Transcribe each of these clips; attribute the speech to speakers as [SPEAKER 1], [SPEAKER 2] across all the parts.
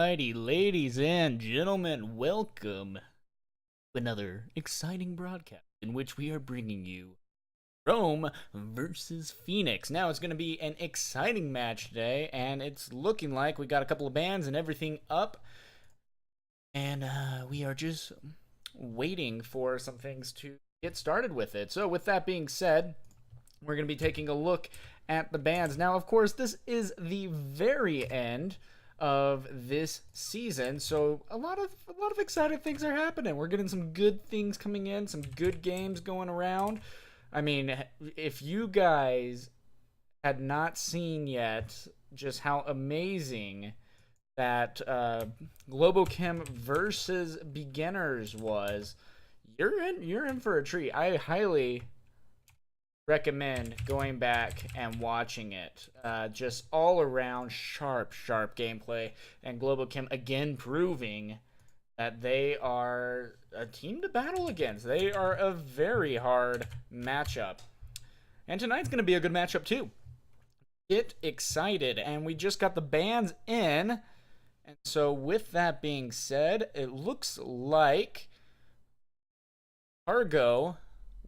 [SPEAKER 1] Alrighty, ladies and gentlemen, welcome to another exciting broadcast in which we are bringing you Rome versus Phoenix. Now, it's going to be an exciting match today, and it's looking like we got a couple of bans and everything up, and we are just waiting for some things to get started with it. So, with that being said, we're going to be taking a look at the bans. Now, of course, this is the very end of this season, so a lot of exciting things are happening. We're getting some good things coming in, some good games going around. I mean, if you guys had not seen yet just how amazing that Globochem versus Beginners was, you're in for a treat. I highly recommend going back and watching it. Just all around sharp gameplay, and Globochem again proving that they are a team to battle against. They are a very hard matchup, and tonight's going to be a good matchup too. Get excited, and we just got the bans in, and so with that being said, it looks like Cargo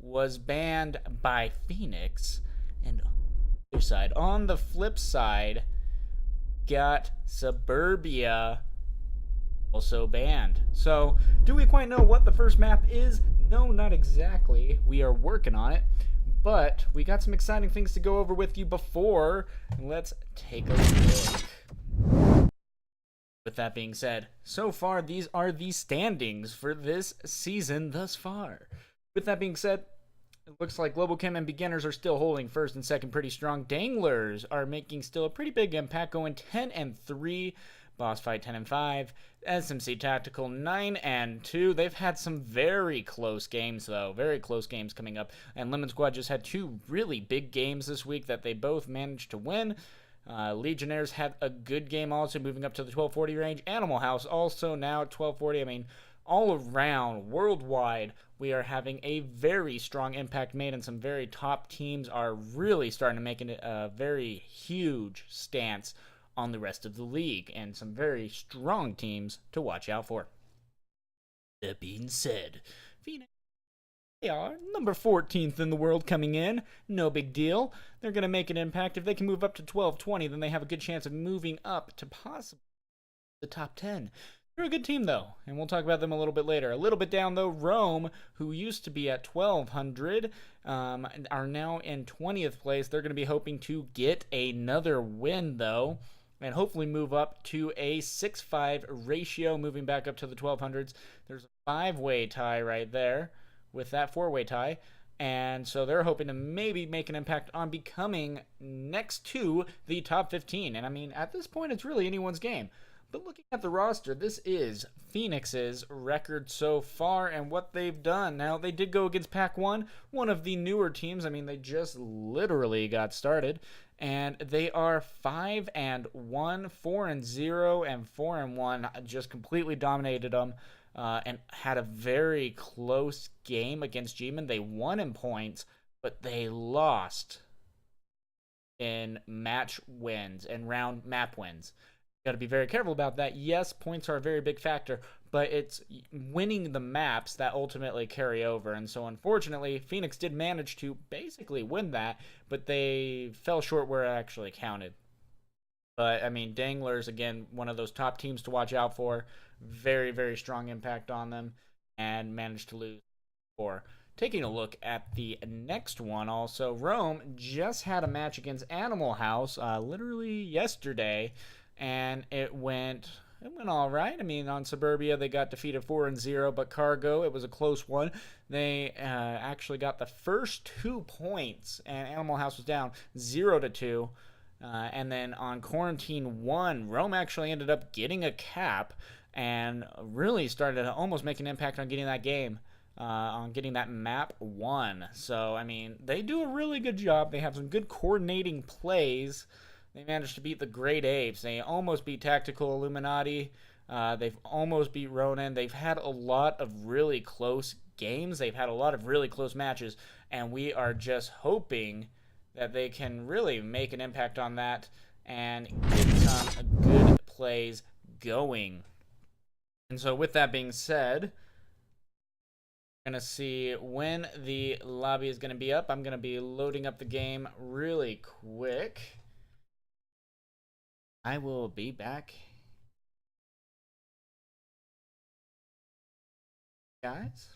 [SPEAKER 1] was banned by Phoenix, and on the flip side, got Suburbia also banned. So, do we quite know what the first map is? No, not exactly. We are working on it, but we got some exciting things to go over with you before. Let's take a look. With that being said, so far these are the standings for this season thus far. With that being said, it looks like Globochem and Beginners are still holding first and second pretty strong. Danglers are making still a pretty big impact, going 10-3. Boss Fight 10-5. SMC Tactical 9-2. They've had some very close games, though. Very close games coming up. And Lemon Squad just had two really big games this week that they both managed to win. Legionnaires had a good game also, moving up to the 1240 range. Animal House also now at 1240. I mean, all around, worldwide, we are having a very strong impact made, and some very top teams are really starting to make a very huge stance on the rest of the league, and some very strong teams to watch out for. That being said, Phoenix, they are number 14th in the world coming in. No big deal. They're going to make an impact. If they can move up to 1220, then they have a good chance of moving up to possibly the top 10. They're a good team, though, and we'll talk about them a little bit later. A little bit down, though, Rome, who used to be at 1200, are now in 20th place. They're going to be hoping to get another win, though, and hopefully move up to a 6-5 ratio, moving back up to the 1200s. There's a 5-way tie right there with that 4-way tie, and so they're hoping to maybe make an impact on becoming next to the top 15. And I mean, at this point, it's really anyone's game. But looking at the roster, this is Phoenix's record so far and what they've done. Now, they did go against Pac 1, one of the newer teams. I mean, they just literally got started. And they are 5-1, 4-0, and 4-1. Just completely dominated them and had a very close game against G-Man. They won in points, but they lost in match wins and round map wins. Got to be very careful about that. Yes, points are a very big factor, but it's winning the maps that ultimately carry over. And so, unfortunately, Phoenix did manage to basically win that, but they fell short where it actually counted. But, I mean, Danglers, again, one of those top teams to watch out for. Very, very strong impact on them, and managed to lose 4. Taking a look at the next one also, Rome just had a match against Animal House literally yesterday. And it went all right. I mean, on Suburbia, they got defeated 4-0, but Cargo, it was a close one. They actually got the first 2 points, and Animal House was down 0-2. And then on Quarantine 1, Rome actually ended up getting a cap and really started to almost make an impact on getting that game, on getting that map won. So, I mean, they do a really good job. They have some good coordinating plays. They managed to beat the Great Apes. They almost beat Tactical Illuminati. They've almost beat Ronin. They've had a lot of really close games. They've had a lot of really close matches, and we are just hoping that they can really make an impact on that and get some good plays going. And so with that being said, we're going to see when the lobby is going to be up. I'm going to be loading up the game really quick. I will be back, guys.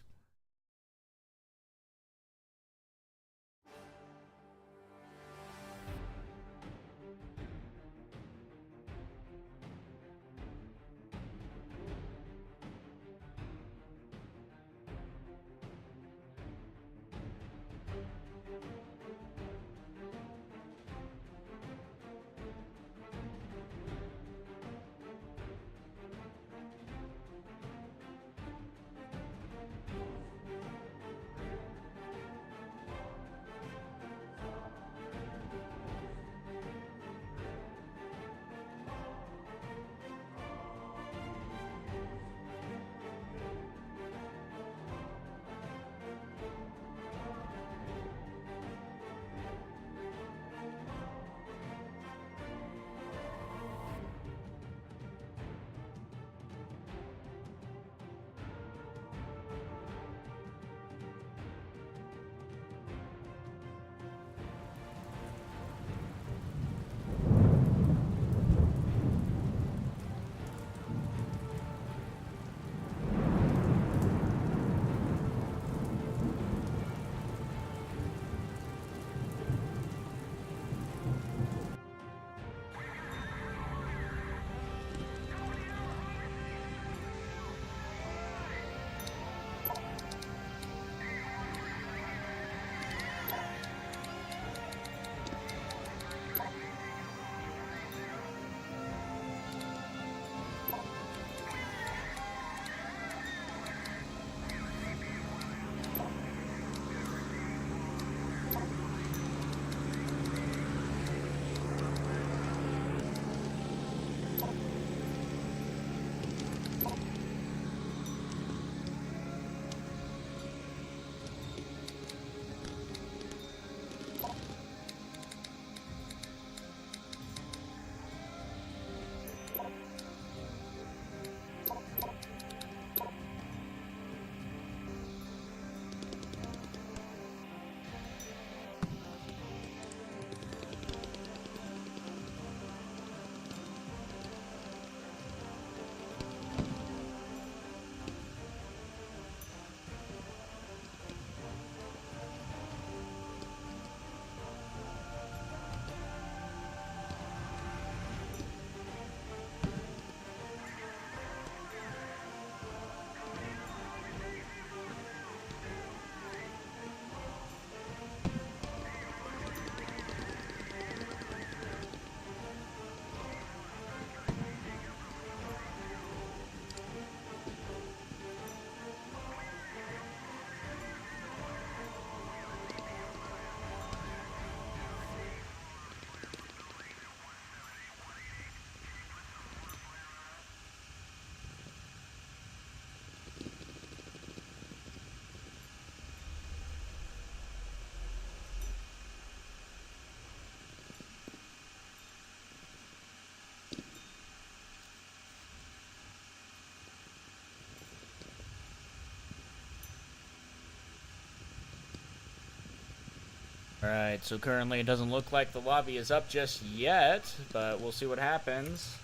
[SPEAKER 1] Alright, so currently it doesn't look like the lobby is up just yet, but we'll see what happens.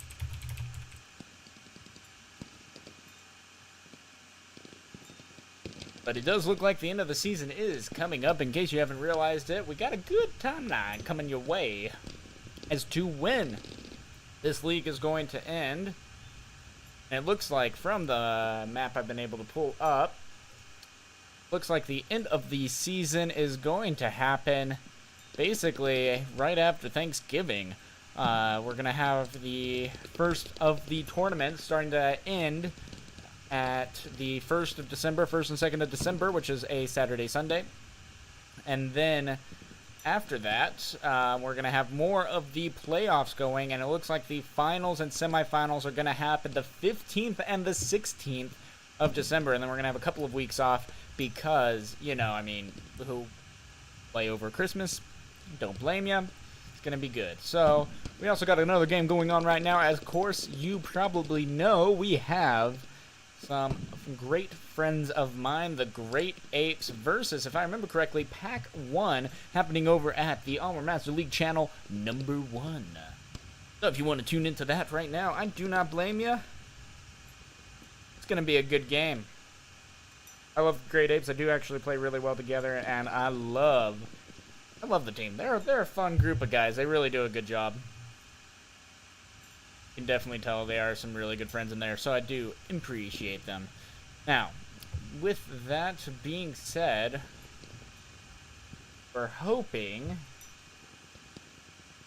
[SPEAKER 1] But it does look like the end of the season is coming up. In case you haven't realized it, we got a good timeline coming your way as to when this league is going to end. And it looks like from the map I've been able to pull up, looks like the end of the season is going to happen basically right after Thanksgiving. We're going to have the first of the tournaments starting to end at the 1st of December, 1st and 2nd of December, which is a Saturday, Sunday. And then after that, we're going to have more of the playoffs going, and it looks like the finals and semifinals are going to happen the 15th and the 16th of December, and then we're going to have a couple of weeks off because, you know, I mean, who play over Christmas, don't blame you. It's going to be good. So, we also got another game going on right now. As, of course, you probably know, we have some great friends of mine, the Great Apes versus, if I remember correctly, Pack 1, happening over at the Onward Master League channel #1. So if you want to tune into that right now, I do not blame you. It's going to be a good game. I love Great Apes. I do actually play really well together, and I love the team. They're a fun group of guys. They really do a good job. You can definitely tell they are some really good friends in there, so I do appreciate them. Now, with that being said, we're hoping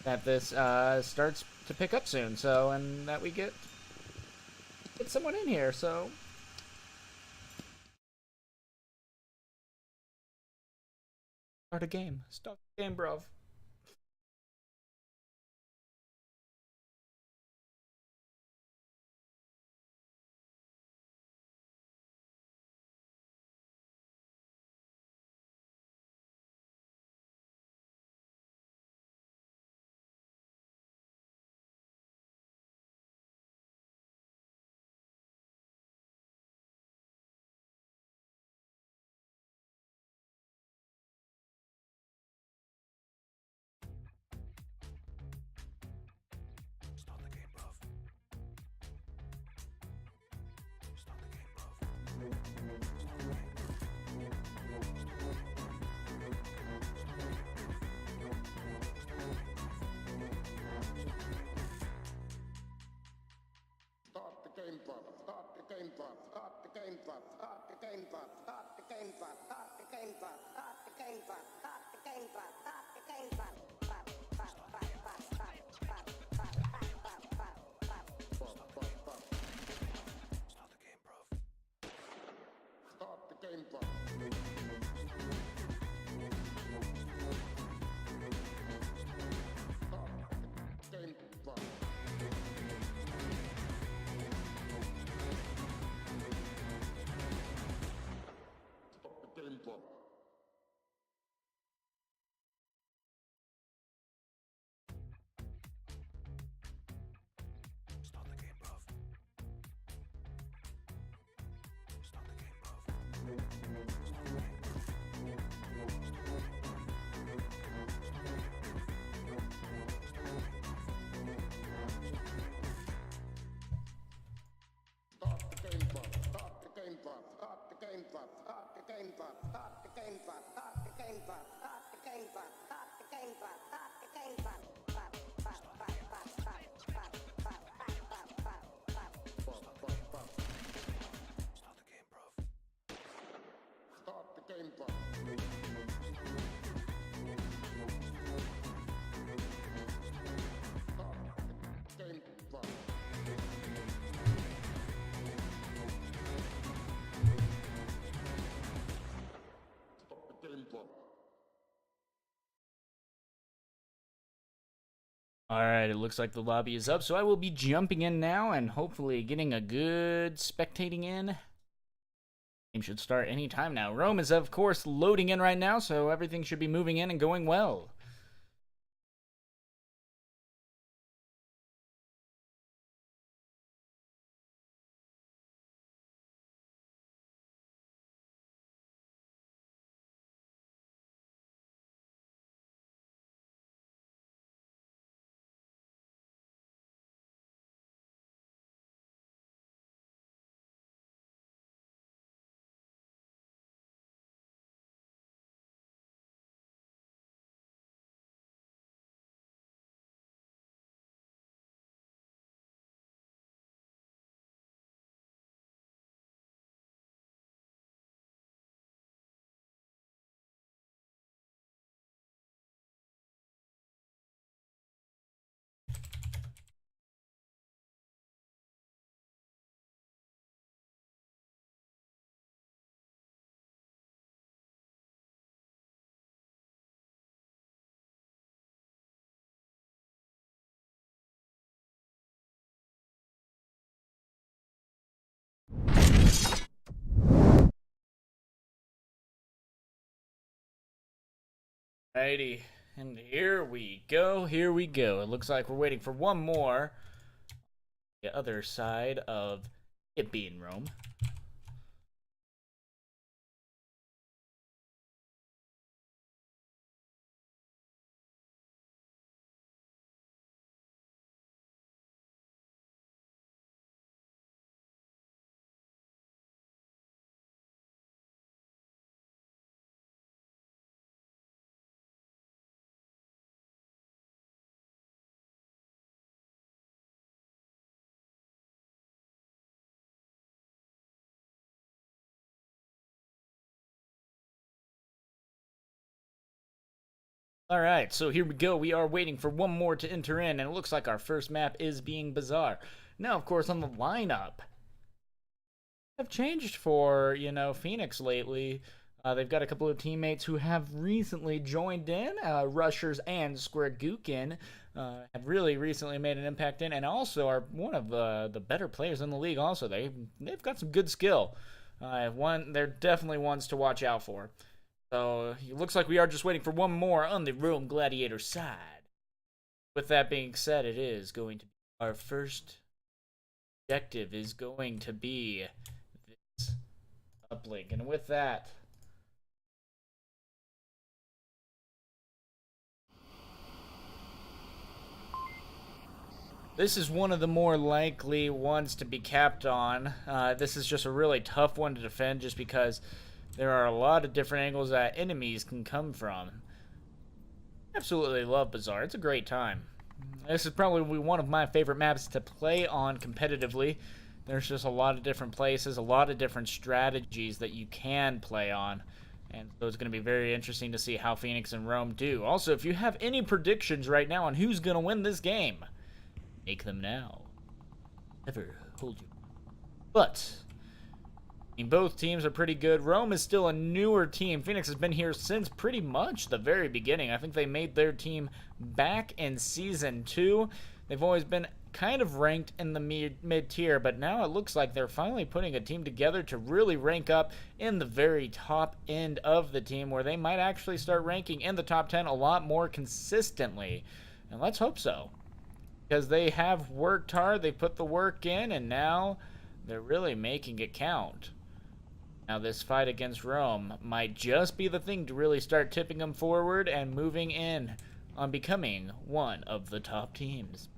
[SPEAKER 1] that this starts to pick up soon, so, and that we get someone in here, so. Start a game. Start the game, bruv. Alright, it looks like the lobby is up, so I will be jumping in now and hopefully getting a good spectating in. Game should start any time now. Rome is, of course, loading in right now, so everything should be moving in and going well. Alrighty, And here we go, here we go. It looks like we're waiting for one more. The other side of it being Rome. Alright, so here we go. We are waiting for one more to enter in, and it looks like our first map is being Bazaar. Now, of course, on the lineup, have changed for, Phoenix lately. They've got a couple of teammates who have recently joined in. Rushers and Square Gookin have really recently made an impact in, and also are one of the better players in the league. Also, they've got some good skill. They're definitely ones to watch out for. So it looks like we are just waiting for one more on the Rome Gladiator side. With that being said, it is going to be our first objective is going to be this uplink. And with that, this is one of the more likely ones to be capped on. This is just a really tough one to defend just because there are a lot of different angles that enemies can come from. Absolutely love Bazaar. It's a great time. This is probably one of my favorite maps to play on competitively. There's just a lot of different places, a lot of different strategies that you can play on. And so it's going to be very interesting to see how Phoenix and Rome do. Also, if you have any predictions right now on who's going to win this game, make them now. Never hold you. But both teams are pretty good. Rome is still a newer team. Phoenix has been here since pretty much the very beginning. I think they made their team back in Season 2. They've always been kind of ranked in the mid-tier, but now it looks like they're finally putting a team together to really rank up in the very top end of the team, where they might actually start ranking in the top 10 a lot more consistently. And let's hope so, because they have worked hard, they put the work in, and now they're really making it count. Now this fight against Rome might just be the thing to really start tipping them forward and moving in on becoming one of the top teams.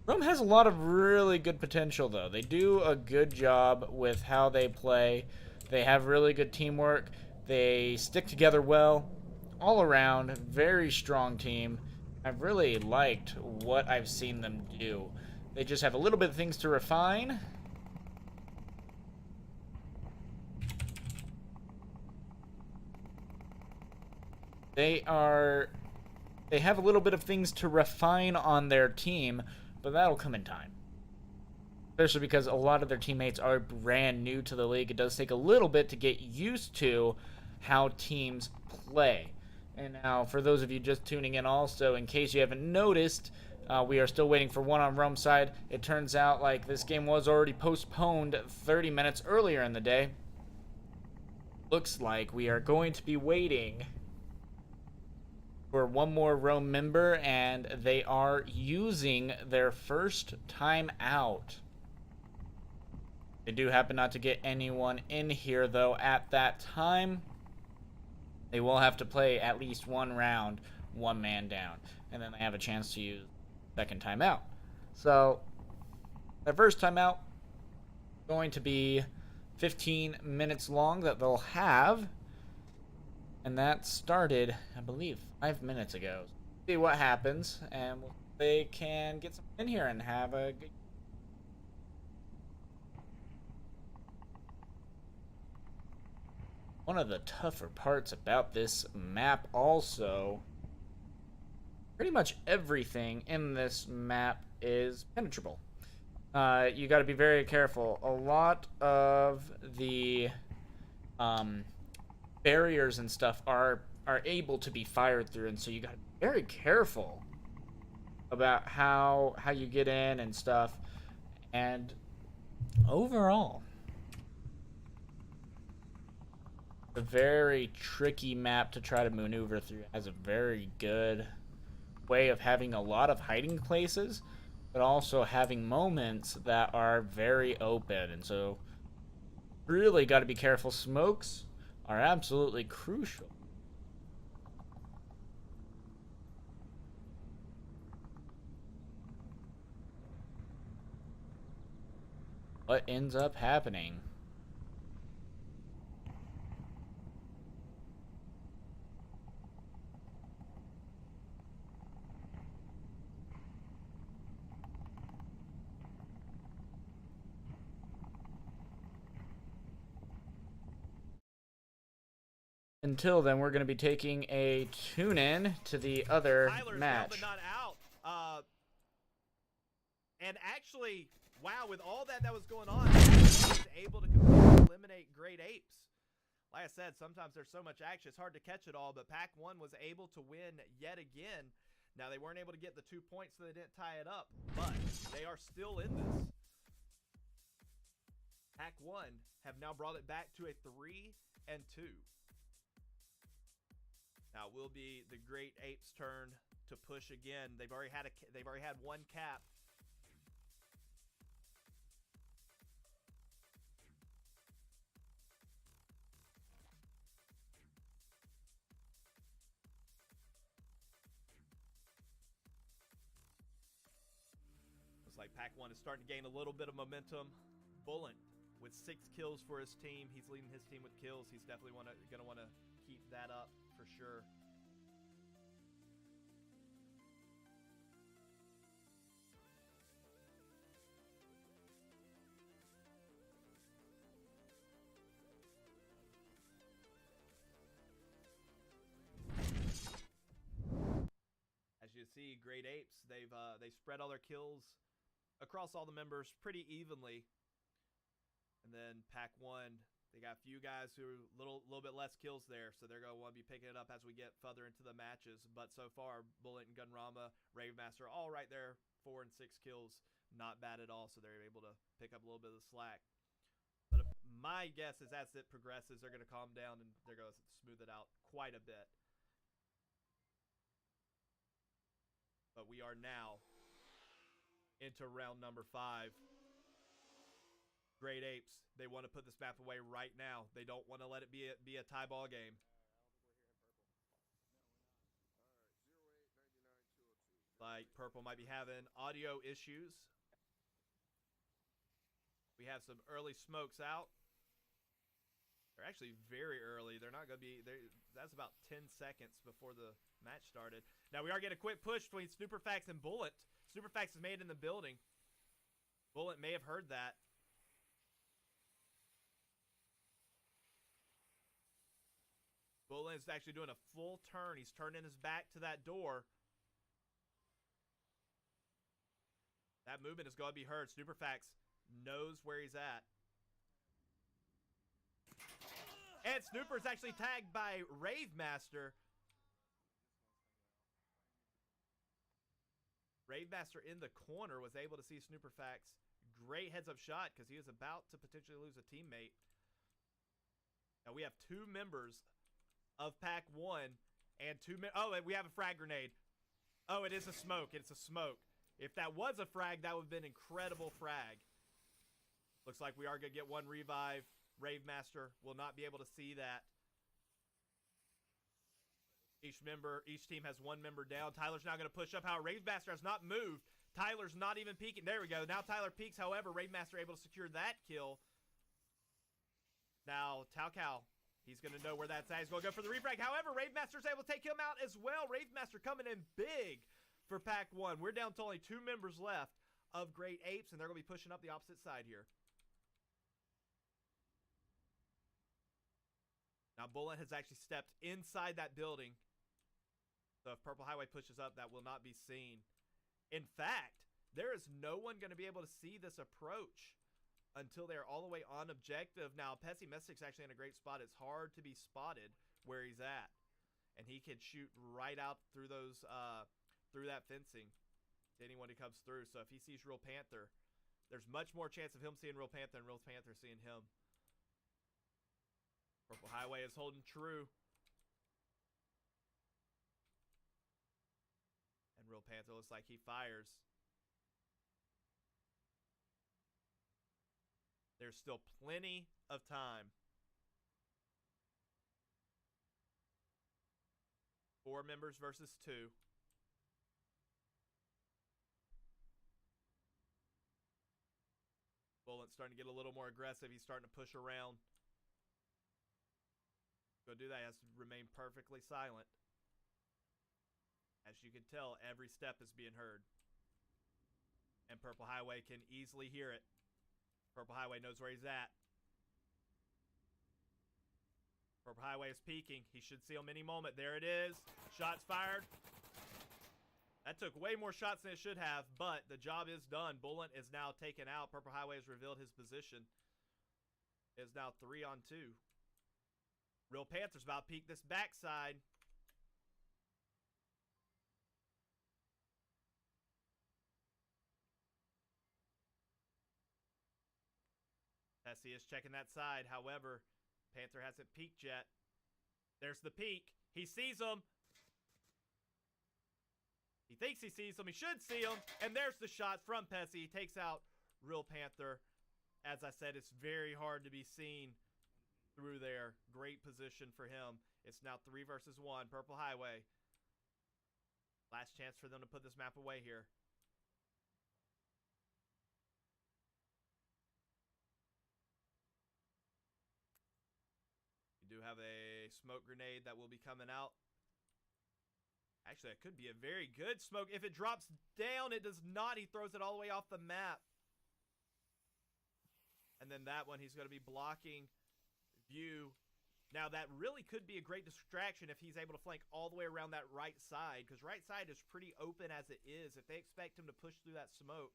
[SPEAKER 1] Rome has a lot of really good potential, though. They do a good job with how they play. They have really good teamwork. They stick together well. All around, very strong team. I've really liked what I've seen them do. They just have a little bit of things to refine. They have a little bit of things to refine on their team, but that'll come in time. Especially because a lot of their teammates are brand new to the league. It does take a little bit to get used to how teams play. And now, for those of you just tuning in also, in case you haven't noticed, we are still waiting for one on Rome's side. It turns out like this game was already postponed 30 minutes earlier in the day. Looks like we are going to be waiting for one more Rome member, and they are using their first time out. They do happen not to get anyone in here, though, at that time. They will have to play at least one round, one man down, and then they have a chance to use second timeout. So, their first timeout is going to be 15 minutes long that they'll have. And that started, I believe, 5 minutes ago. See what happens, and they can get some in here and have a good. One of the tougher parts about this map also, pretty much everything in this map is penetrable. You got to be very careful. A lot of the barriers and stuff are able to be fired through, and so you got to be very careful about how you get in and stuff. And overall, a very tricky map to try to maneuver through. It has a very good way of having a lot of hiding places, but also having moments that are very open. And so, really got to be careful. Smokes are absolutely crucial. What ends up happening? Until then, we're going to be taking a tune-in to the other
[SPEAKER 2] Tyler's
[SPEAKER 1] match.
[SPEAKER 2] down but not out. And actually, wow, with all that was going on, he was able to completely eliminate Great Apes. Like I said, sometimes there's so much action, it's hard to catch it all, but Pack 1 was able to win yet again. Now, they weren't able to get the 2 points, so they didn't tie it up, but they are still in this. Pack 1 have now brought it back to a 3-2. Now it will be the Great Apes' turn to push again. They've already had one cap. Looks like Pack 1 is starting to gain a little bit of momentum. Bullet with 6 kills for his team. He's leading his team with kills. He's definitely going to want to keep that up for sure. As you see, Great Apes, they spread all their kills across all the members pretty evenly. And then Pack 1, they got a few guys who are a little bit less kills there, so they're going to want to be picking it up as we get further into the matches. But so far, Bullet and Gunrama, Ravemaster, all right there, 4 and 6 kills, not bad at all. So they're able to pick up a little bit of the slack. But my guess is as it progresses, they're going to calm down and they're going to smooth it out quite a bit. But we are now into round number 5. Great Apes, they want to put this map away right now. They don't want to let it be a tie ball game. Like Purple might be having audio issues. We have some early smokes out. They're actually very early. They're not going to be there. That's about 10 seconds before the match started. Now we are getting a quick push between Snooperfax and Bullet. Snooperfax is made in the building. Bullet may have heard that. Bullet is actually doing a full turn. He's turning his back to that door. That movement is going to be heard. Snooperfax knows where he's at. And Snooper is actually tagged by Ravemaster. Ravemaster in the corner was able to see Snooperfax. Great heads-up shot because he was about to potentially lose a teammate. Now we have 2 members of Pack 1 and 2 oh, and we have a frag grenade. Oh, it is a smoke. It's a smoke. If that was a frag, that would have been incredible frag. Looks like we are going to get one revive. Ravemaster will not be able to see that. Each team has 1 member down. Tyler's now going to push up. However, Ravemaster has not moved. Tyler's not even peeking. There we go. Now Tyler peeks. However, Ravemaster able to secure that kill. Now, Talcow, he's going to know where that's at. He's going to go for the refrag. However, Ravemaster's able to take him out as well. Ravemaster coming in big for Pack 1. We're down to only 2 members left of Great Apes, and they're going to be pushing up the opposite side here. Now, Bullet has actually stepped inside that building. So if Purple Highway pushes up, that will not be seen. In fact, there is no one going to be able to see this approach until they're all the way on objective. Now, Pessimistic's actually in a great spot. It's hard to be spotted where he's at. And he can shoot right out through those, through that fencing to anyone who comes through. So if he sees Real Panther, there's much more chance of him seeing Real Panther than Real Panther seeing him. Purple Highway is holding true. And Real Panther looks like he fires. There's still plenty of time. 4 members versus 2. Bullet's starting to get a little more aggressive. He's starting to push around. Go do that. He has to remain perfectly silent. As you can tell, every step is being heard. And Purple Highway can easily hear it. Purple Highway knows where he's at. Purple Highway is peeking. He should see him any moment. There it is. Shots fired. That took way more shots than it should have, but the job is done. Bullet is now taken out. Purple Highway has revealed his position. It is now 3-on-2. Real Panther's about to peek this backside. Tessie is checking that side. However, Panther hasn't peeked yet. There's the peek. He sees him. He thinks he sees him. He should see him. And there's the shot from Pessy. He takes out Real Panther. As I said, it's very hard to be seen through there. Great position for him. It's now 3 versus 1. Purple Highway. Last chance for them to put this map away here. You do have a smoke grenade that will be coming out. Actually, that could be a very good smoke. If it drops down, it does not. He throws it all the way off the map. And then that one, he's going to be blocking view. Now, that really could be a great distraction if he's able to flank all the way around that right side, because right side is pretty open as it is. If they expect him to push through that smoke,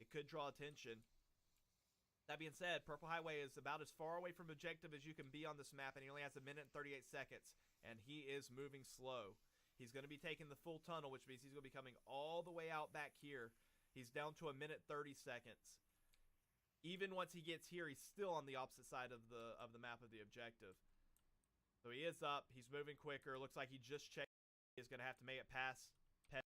[SPEAKER 2] it could draw attention. That being said, Purple Highway is about as far away from objective as you can be on this map, and he only has 1 minute and 38 seconds, and he is moving slow. He's going to be taking the full tunnel, which means he's going to be coming all the way out back here. He's down to 1 minute 30 seconds. Even once he gets here, he's still on the opposite side of the map of the objective. So he is up. He's moving quicker. Looks like he just checked. He's going to have to make it past Pet.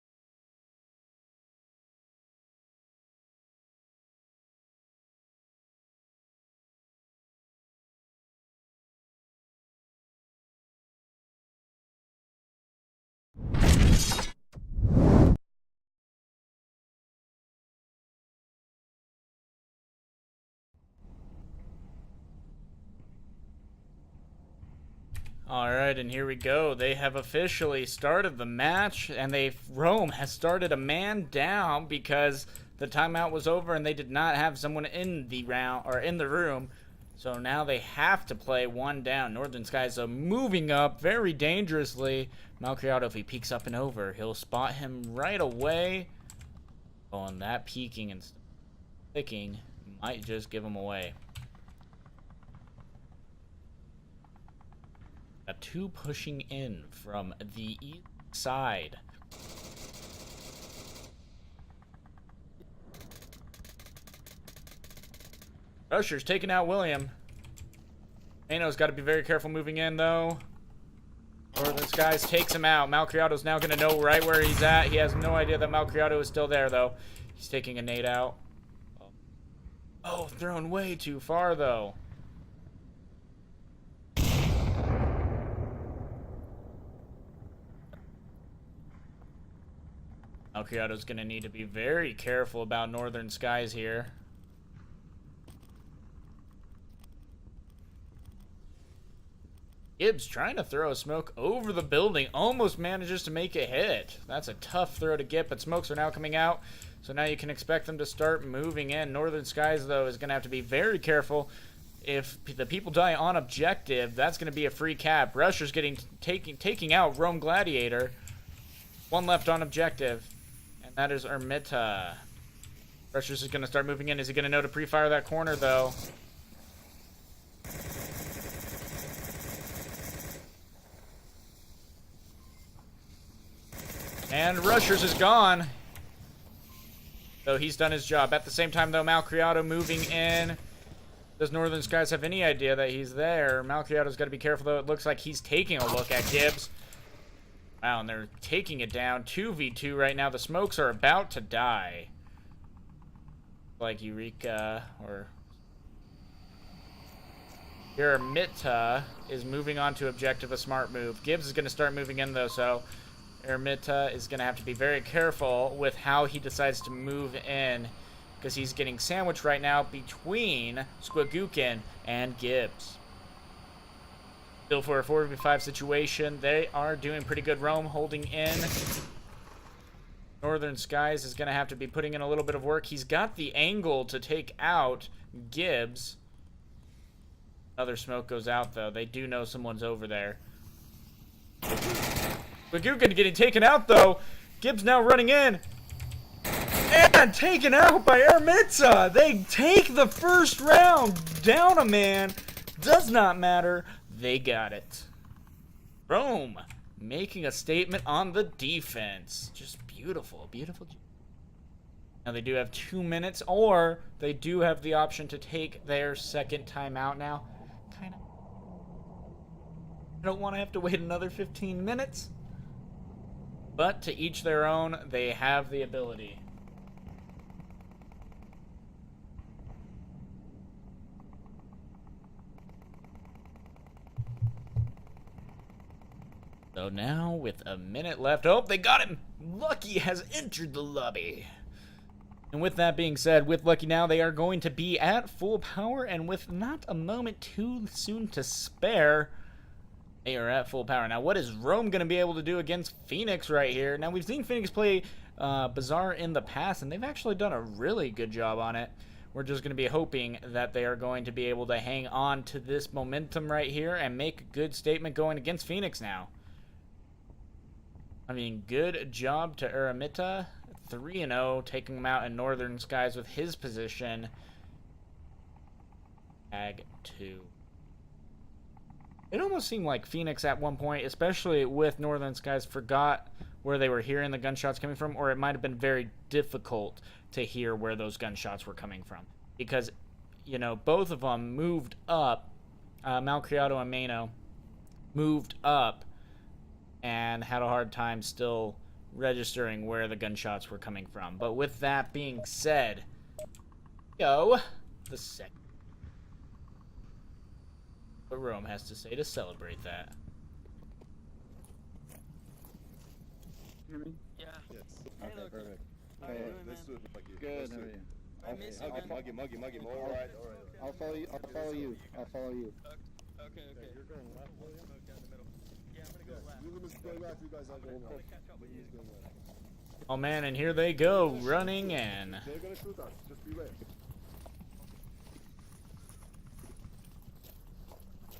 [SPEAKER 1] Alright, and here we go. They have officially started the match, and Rome has started a man down because the timeout was over and they did not have someone in the round or in the room. So now they have to play one down. Northern Skies are moving up very dangerously. Malcriado, if he peeks up and over, he'll spot him right away. Oh, and that peeking and clicking might just give him away. Got 2 pushing in from the east side. Rusher's taking out William. Mano's got to be very careful moving in, though. Northern Skies takes him out. Malcriado's now going to know right where he's at. He has no idea that Malcriado is still there, though. He's taking a nade out. Oh, thrown way too far, though. Malcriado's going to need to be very careful about Northern Skies here. Gibbs trying to throw a smoke over the building. Almost manages to make a hit. That's a tough throw to get, but smokes are now coming out. So now you can expect them to start moving in. Northern Skies, though, is going to have to be very careful. If the people die on objective, that's going to be a free cap. Rusher's taking out Rome Gladiator. 1 left on objective. That is Ermita. Rusher's is going to start moving in. Is he going to know to pre-fire that corner, though? And Rusher's is gone. So he's done his job. At the same time, though, Malcriado moving in. Does Northern Skies have any idea that he's there? Malcriado's got to be careful, though. It looks like he's taking a look at Gibbs. Wow, and they're taking it down. 2v2 right now. The smokes are about to die. Like Eureka or... Eremita is moving on to objective, a smart move. Gibbs is going to start moving in, though, so Eremita is going to have to be very careful with how he decides to move in, because he's getting sandwiched right now between Squigookin and Gibbs. Still for a 4v5 situation. They are doing pretty good. Rome holding in. Northern Skies is going to have to be putting in a little bit of work. He's got the angle to take out Gibbs. Another smoke goes out, though. They do know someone's over there. Squigookin getting taken out, though. Gibbs now running in. And taken out by Eremita. They take the first round. Down a man. Does not matter. They got it. Rome making a statement on the defense. Just beautiful, beautiful. Now they do have 2 minutes, or they do have the option to take their second timeout now. Kind of. I don't want to have to wait another 15 minutes. But to each their own, they have the ability. So now, with a minute left, oh, they got him! Lucky has entered the lobby. And with that being said, with Lucky now, they are going to be at full power, and with not a moment too soon to spare, they are at full power. Now, what is Rome going to be able to do against Phoenix right here? Now, we've seen Phoenix play Bazaar in the past, and they've actually done a really good job on it. We're just going to be hoping that they are going to be able to hang on to this momentum right here and make a good statement going against Phoenix now. I mean, good job to Eremita. 3-0, taking him out in Northern Skies with his position. Tag 2. It almost seemed like Phoenix at one point, especially with Northern Skies, forgot where they were hearing the gunshots coming from, or it might have been very difficult to hear where those gunshots were coming from. Because, you know, both of them moved up. Malcriado and Mano moved up and had a hard time still registering where the gunshots were coming from. But with that being said, the second. What Rome has to say to celebrate that.
[SPEAKER 3] Hear me?
[SPEAKER 4] Yeah.
[SPEAKER 3] Yes.
[SPEAKER 4] Hey,
[SPEAKER 3] Okay,
[SPEAKER 4] look.
[SPEAKER 3] perfect.
[SPEAKER 4] How you doing,
[SPEAKER 3] let's
[SPEAKER 4] man?
[SPEAKER 3] do it like you.
[SPEAKER 5] Good,
[SPEAKER 3] Let's
[SPEAKER 5] how
[SPEAKER 3] do
[SPEAKER 5] are
[SPEAKER 3] it.
[SPEAKER 5] you?
[SPEAKER 4] I miss you, man.
[SPEAKER 3] Muggy. All right.
[SPEAKER 5] I'll follow you. I'll follow you. I'll follow you.
[SPEAKER 4] Okay.
[SPEAKER 3] You're going left, William?
[SPEAKER 4] Smoke down the middle. Yeah, I'm gonna go left.
[SPEAKER 3] You must go left. You guys are going
[SPEAKER 4] I'm gonna
[SPEAKER 3] left.
[SPEAKER 4] catch up with you.
[SPEAKER 3] He's going left.
[SPEAKER 1] Oh man, and here they go, running in.
[SPEAKER 3] They're gonna shoot us. Just beware.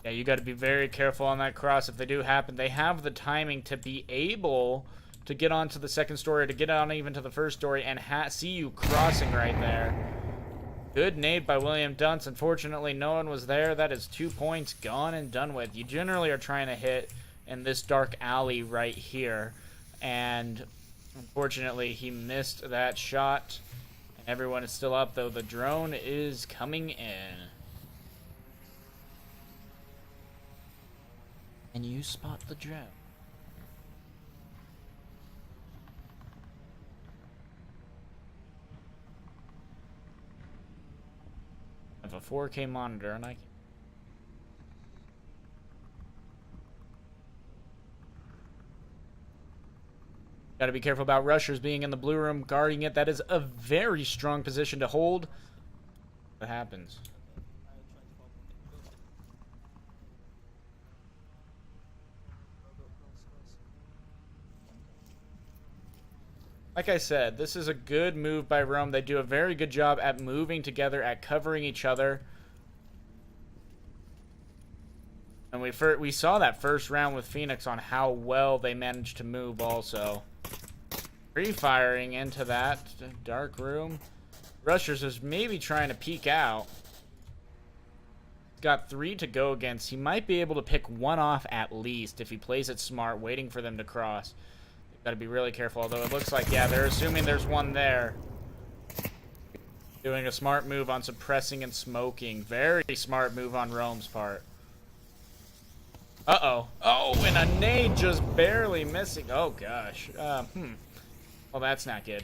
[SPEAKER 1] Yeah, you got to be very careful on that cross. If they do happen, they have the timing to be able to get onto the second story, to get on even to the first story, and see you crossing right there. Good nade by William Dunce. Unfortunately, no one was there. That is 2 points gone and done with. You generally are trying to hit in this dark alley right here, and unfortunately, he missed that shot. And everyone is still up, though. The drone is coming in. And you spot the drone. I have a 4K monitor, and I... Got to be careful about rushers being in the blue room, guarding it. That is a very strong position to hold. What happens? Like I said, this is a good move by Rome. They do a very good job at moving together, at covering each other. And we saw that first round with Phoenix on how well they managed to move also. Pre-firing into that dark room. Rushers is maybe trying to peek out. He's got 3 to go against. He might be able to pick one off at least if he plays it smart, waiting for them to cross. Got to be really careful, although it looks like, yeah, they're assuming there's one there. Doing a smart move on suppressing and smoking. Very smart move on Rome's part. Uh-oh. Oh, and a nade just barely missing. Oh, gosh. Well, that's not good.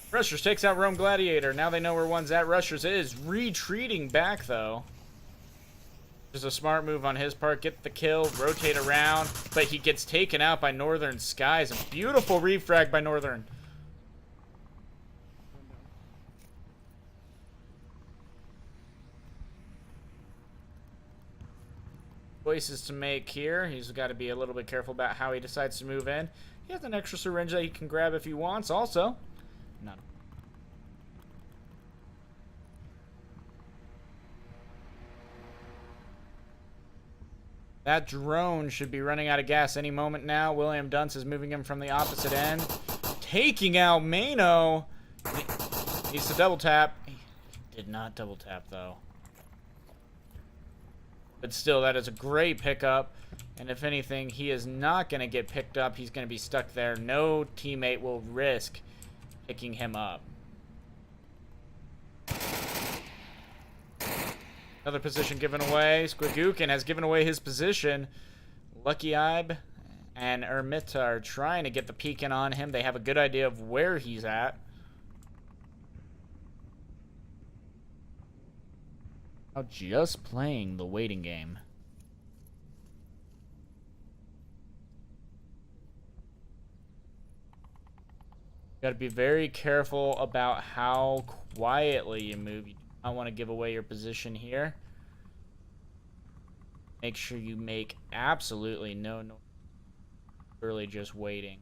[SPEAKER 1] Rushers takes out Rome Gladiator. Now they know where one's at. Rushers is retreating back, though. Just a smart move on his part. Get the kill, rotate around, but he gets taken out by Northern Skies. A beautiful refrag by Northern. Choices to make here. He's got to be a little bit careful about how he decides to move in. He has an extra syringe that he can grab if he wants also. None. That drone should be running out of gas any moment now. William Dunce is moving him from the opposite end. Taking out Mano. Needs to double tap. He did not double tap though. But still, that is a great pickup. And if anything, he is not going to get picked up. He's going to be stuck there. No teammate will risk picking him up. Another position given away. Squigookin has given away his position. Lucky Ibe and Ermita are trying to get the peek in on him. They have a good idea of where he's at. Now just playing the waiting game. Got to be very careful about how quietly you move. You don't want to give away your position here. Make sure you make absolutely no noise. Really just waiting.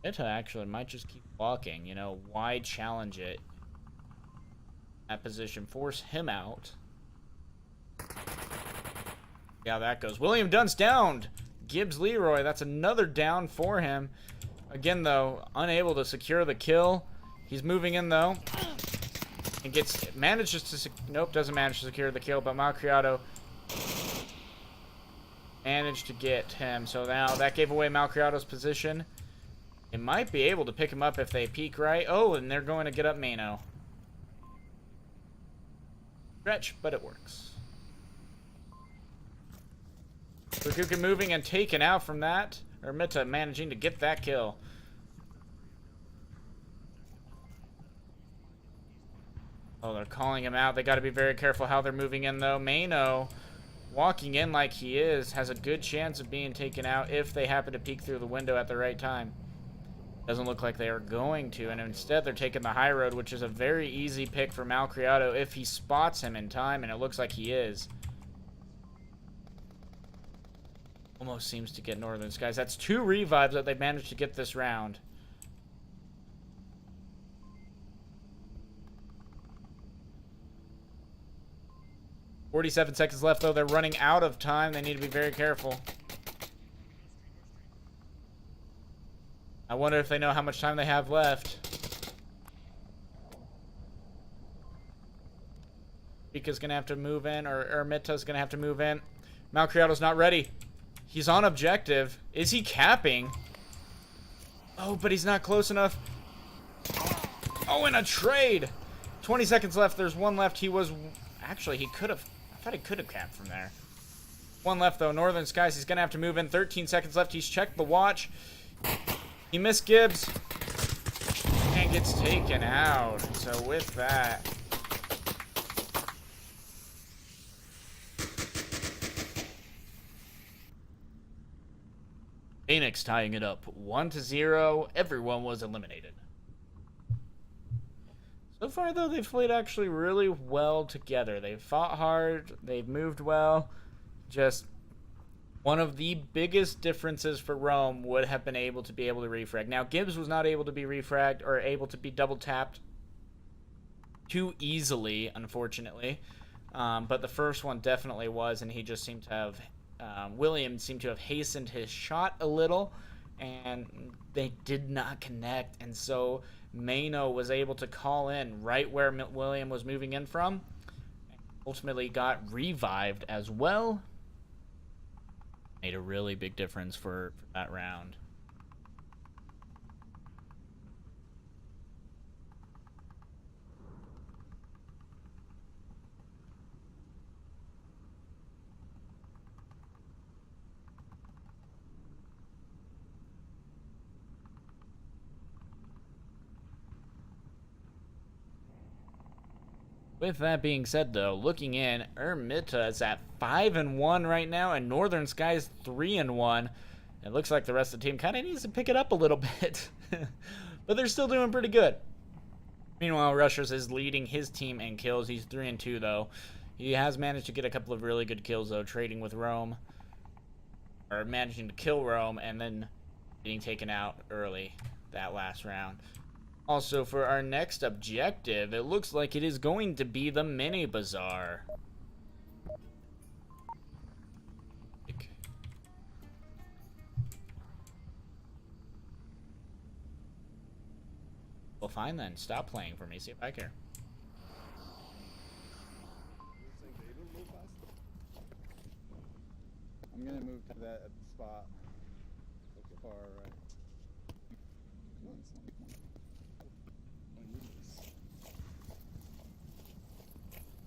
[SPEAKER 1] Ita actually might just keep walking. You know, why challenge it? That position, force him out. Yeah, that goes. William Dunce downed. Gibbs Leroy, that's another down for him. Again, though, unable to secure the kill. He's moving in, though. And manages to, nope, doesn't manage to secure the kill, but Malcriado managed to get him. So now that gave away Malcriado's position. They might be able to pick him up if they peek right. Oh, and they're going to get up Mano. Stretch, but it works. Rukuka moving and taken out from that. Ermita managing to get that kill. Oh, they're calling him out. They got to be very careful how they're moving in, though. Mano, walking in like he is, has a good chance of being taken out if they happen to peek through the window at the right time. Doesn't look like they are going to, and instead they're taking the high road, which is a very easy pick for Malcriado if he spots him in time, and it looks like he is. Almost seems to get Northern Skies. That's 2 revives that they've managed to get this round. "47 seconds left, though. They're running out of time. They need to be very careful. I wonder if they know how much time they have left. Rika's going to have to move in, or Ermita's going to have to move in. Malcriado's not ready. He's on objective. Is he capping? Oh, but he's not close enough. Oh, and a trade. 20 seconds left. There's 1 left. He was... Actually, he could have... I thought he could have capped from there. 1 left, though. Northern Skies, he's going to have to move in. 13 seconds left. He's checked the watch. He missed Gibbs. And gets taken out. So with that... Phoenix tying it up 1-0. Everyone was eliminated. So far, though, they've played actually really well together. They've fought hard. They've moved well. Just one of the biggest differences for Rome would have been able to refrag. Now, Gibbs was not able to be refragged or able to be double tapped too easily, unfortunately. But the first one definitely was, and he just seemed to have... William seemed to have hastened his shot a little, and they did not connect, and so Mano was able to call in right where William was moving in from, and ultimately got revived as well. Made a really big difference for that round. With that being said, though, looking in, Ermita is at 5-1 right now, and Northern Sky is 3-1. It looks like the rest of the team kind of needs to pick it up a little bit, but they're still doing pretty good. Meanwhile, Rushers is leading his team in kills. He's 3-2, though. He has managed to get a couple of really good kills, though, trading with Rome, or managing to kill Rome, and then being taken out early that last round. Also, for our next objective, it looks like it is going to be the mini bazaar. Well, fine then. Stop playing for me. See if I care.
[SPEAKER 5] I'm gonna move to that spot. Far right.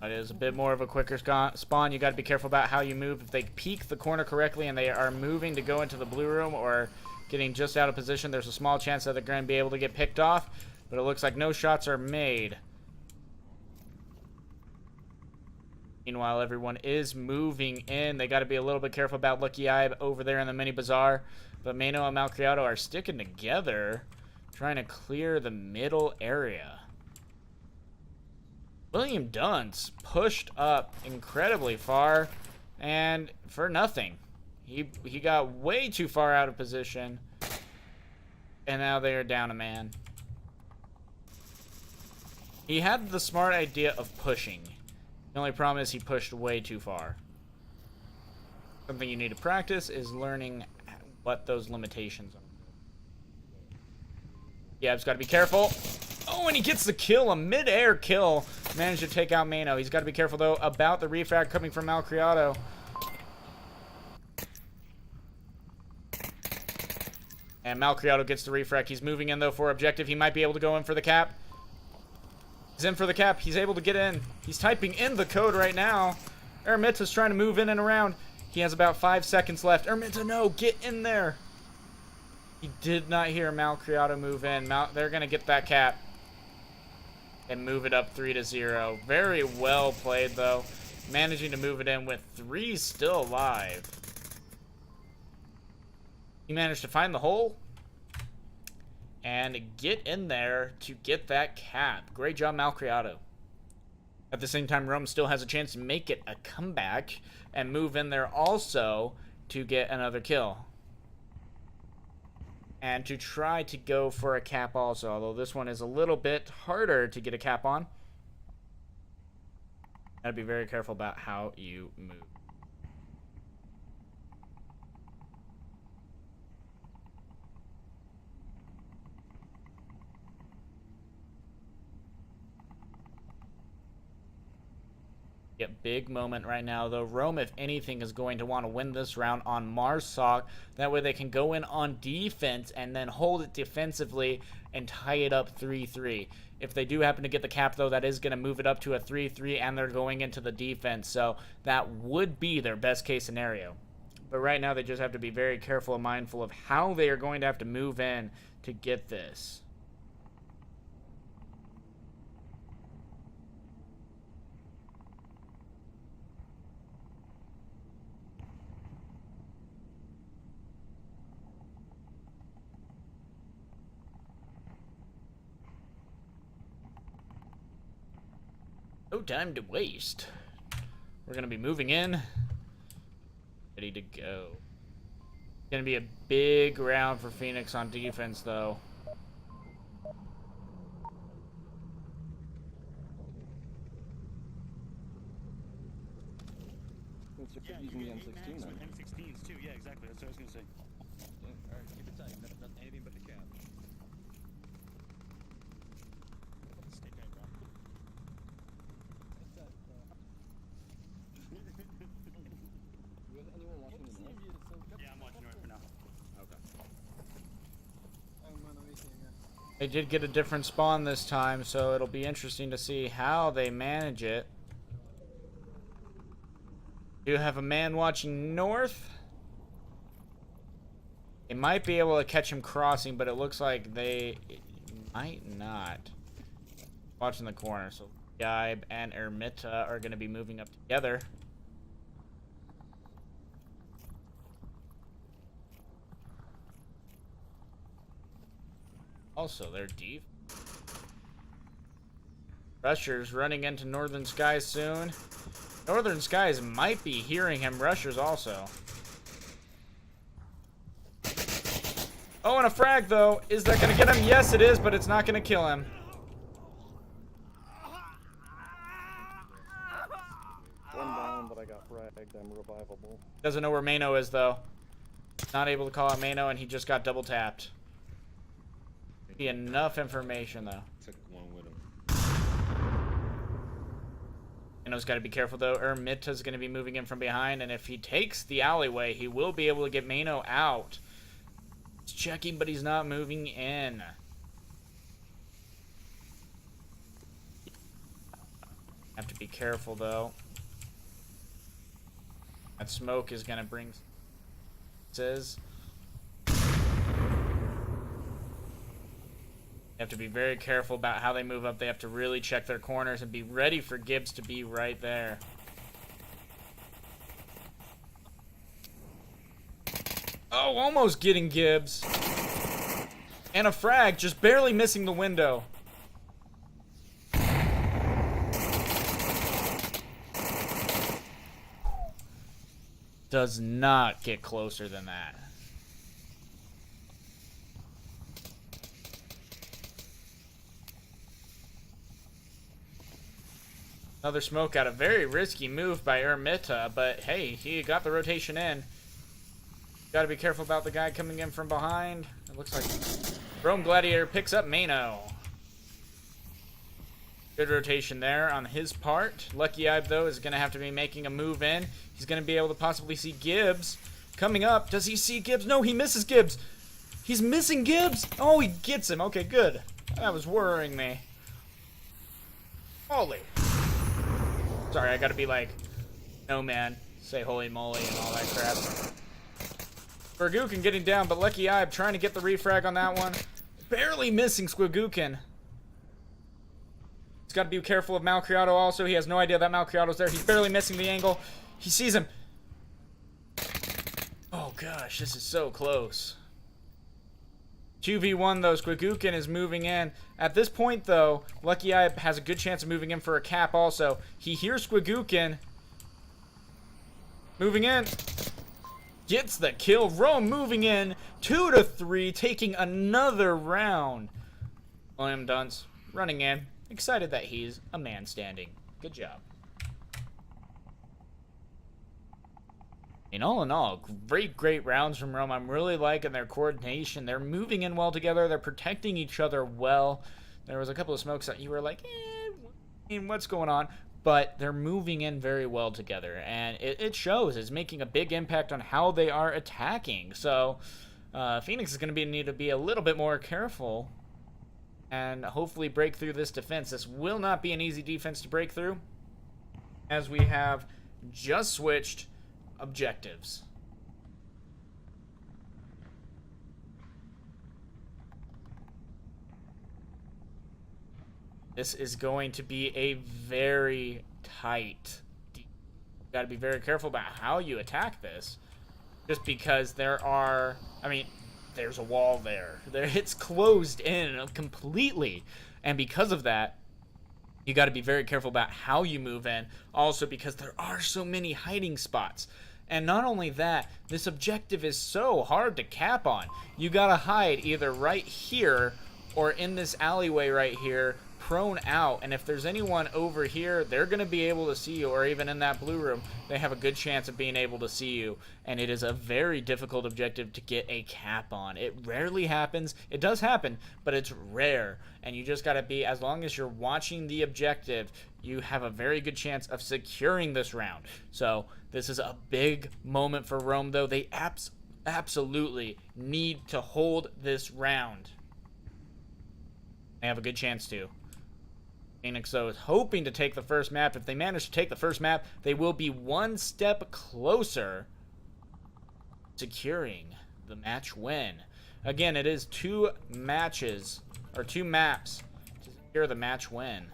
[SPEAKER 1] It is a bit more of a quicker spawn. You got to be careful about how you move. If they peek the corner correctly and they are moving to go into the blue room or getting just out of position, there's a small chance that they're going to be able to get picked off. But it looks like no shots are made. Meanwhile, everyone is moving in. They got to be a little bit careful about Lucky Eye over there in the mini bazaar. But Mano and Malcriado are sticking together, trying to clear the middle area. William Dunce pushed up incredibly far, and for nothing. He got way too far out of position, and now they are down a man. He had the smart idea of pushing. The only problem is he pushed way too far. Something you need to practice is learning what those limitations are. Yeah, I've just got to be careful. Oh, and he gets the kill, a mid-air kill. Managed to take out Mano. He's got to be careful, though, about the refrag coming from Malcriado. And Malcriado gets the refrag. He's moving in, though, for objective. He might be able to go in for the cap. He's in for the cap. He's able to get in. He's typing in the code right now. Ermita's trying to move in and around. He has about 5 seconds left. Ermita, no, get in there. He did not hear Malcriado move in. They're going to get that cap and move it up 3-0. Very well played, though. Managing to move it in with 3 still alive. He managed to find the hole and get in there to get that cap. Great job, Malcriado. At the same time, Rome still has a chance to make it a comeback and move in there also to get another kill. And to try to go for a cap also, although this one is a little bit harder to get a cap on. Gotta be very careful about how you move. Yeah, big moment right now, though. Rome, if anything, is going to want to win this round on Marsoc. That way they can go in on defense and then hold it defensively and tie it up 3-3. If they do happen to get the cap, though, that is going to move it up to a 3-3, and they're going into the defense. So that would be their best case scenario. But right now they just have to be very careful and mindful of how they are going to have to move in to get this. No time to waste. We're going to be moving in. Ready to go. It's going to be a big round for Phoenix on defense, though.
[SPEAKER 5] You're using the M16 then.
[SPEAKER 6] M16s too, yeah, exactly. That's what I was gonna say.
[SPEAKER 4] Alright, keep it tight. Not anything but the cap.
[SPEAKER 5] Anyone watching the north?
[SPEAKER 6] Yeah, I'm watching North for now.
[SPEAKER 1] They did get a different spawn this time, so it'll be interesting to see how they manage it. You have a man watching north. They might be able to catch him crossing, but it looks like they might not. Watching the corner, so Gibe and Ermita are going to be moving up together. Also, they're deep. Rushers running into Northern Skies soon. Northern Skies might be hearing him. Rushers also. Oh, and a frag, though. Is that going to get him? Yes, it is, but it's not going to kill him.
[SPEAKER 3] One down, but I got fragged. I'm revivable.
[SPEAKER 1] Doesn't know where Mano is, though. Not able to call out Mano, and he just got double tapped. Be enough information, though.
[SPEAKER 5] Took one with him.
[SPEAKER 1] Mano's got to be careful, though. Ermita's going to be moving in from behind, and if he takes the alleyway, he will be able to get Mano out. He's checking, but he's not moving in. Have to be careful, though. That smoke is going to bring... Says... They have to be very careful about how they move up. They have to really check their corners and be ready for Gibbs to be right there. Oh, almost getting Gibbs. And a frag, just barely missing the window. Does not get closer than that. Another smoke out. A very risky move by Ermita, but hey, he got the rotation in. Got to be careful about the guy coming in from behind. It looks like Rome Gladiator picks up Mano. Good rotation there on his part. Lucky Ibe, though, is going to have to be making a move in. He's going to be able to possibly see Gibbs coming up. Does he see Gibbs? No, he misses Gibbs. He's missing Gibbs. Oh, he gets him. Okay, good. That was worrying me. Holy. Sorry, I gotta be like, no man, say holy moly and all that crap. Squigookin getting down, but Lucky Ibe trying to get the refrag on that one. Barely missing Squigookin. He's gotta be careful of Malcriado also. He has no idea that Malcriado's there. He's barely missing the angle. He sees him. Oh gosh, this is so close. 2v1 though, Squigookin is moving in. At this point though, Lucky Ibe has a good chance of moving in for a cap also. He hears Squigookin. Moving in. Gets the kill. Rome moving in. 2-3, taking another round. William Dunce running in. Excited that he's a man standing. Good job. In all, great rounds from Rome. I'm really liking their coordination. They're moving in well together. They're protecting each other well. There was a couple of smokes that you were like, what's going on? But they're moving in very well together. And it shows. It's making a big impact on how they are attacking. So Phoenix is going to need to be a little bit more careful and hopefully break through this defense. This will not be an easy defense to break through, as we have just switched objectives. This is going to be a very tight. You got to be very careful about how you attack this, just because there's a wall there. It's closed in completely, and because of that, you got to be very careful about how you move in. Also, because there are so many hiding spots. And not only that, this objective is so hard to cap on. You got to hide either right here or in this alleyway right here, prone out. And if there's anyone over here, they're going to be able to see you. Or even in that blue room, they have a good chance of being able to see you. And it is a very difficult objective to get a cap on. It rarely happens. It does happen, but it's rare. And you just got to be, as long as you're watching the objective, you have a very good chance of securing this round. So this is a big moment for Rome, though. They absolutely need to hold this round. They have a good chance to. Phoenix, though, is hoping to take the first map. If they manage to take the first map, they will be one step closer securing the match win. Again, it is 2 maps to secure the match win.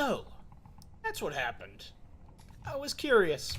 [SPEAKER 1] Oh, that's what happened. I was curious.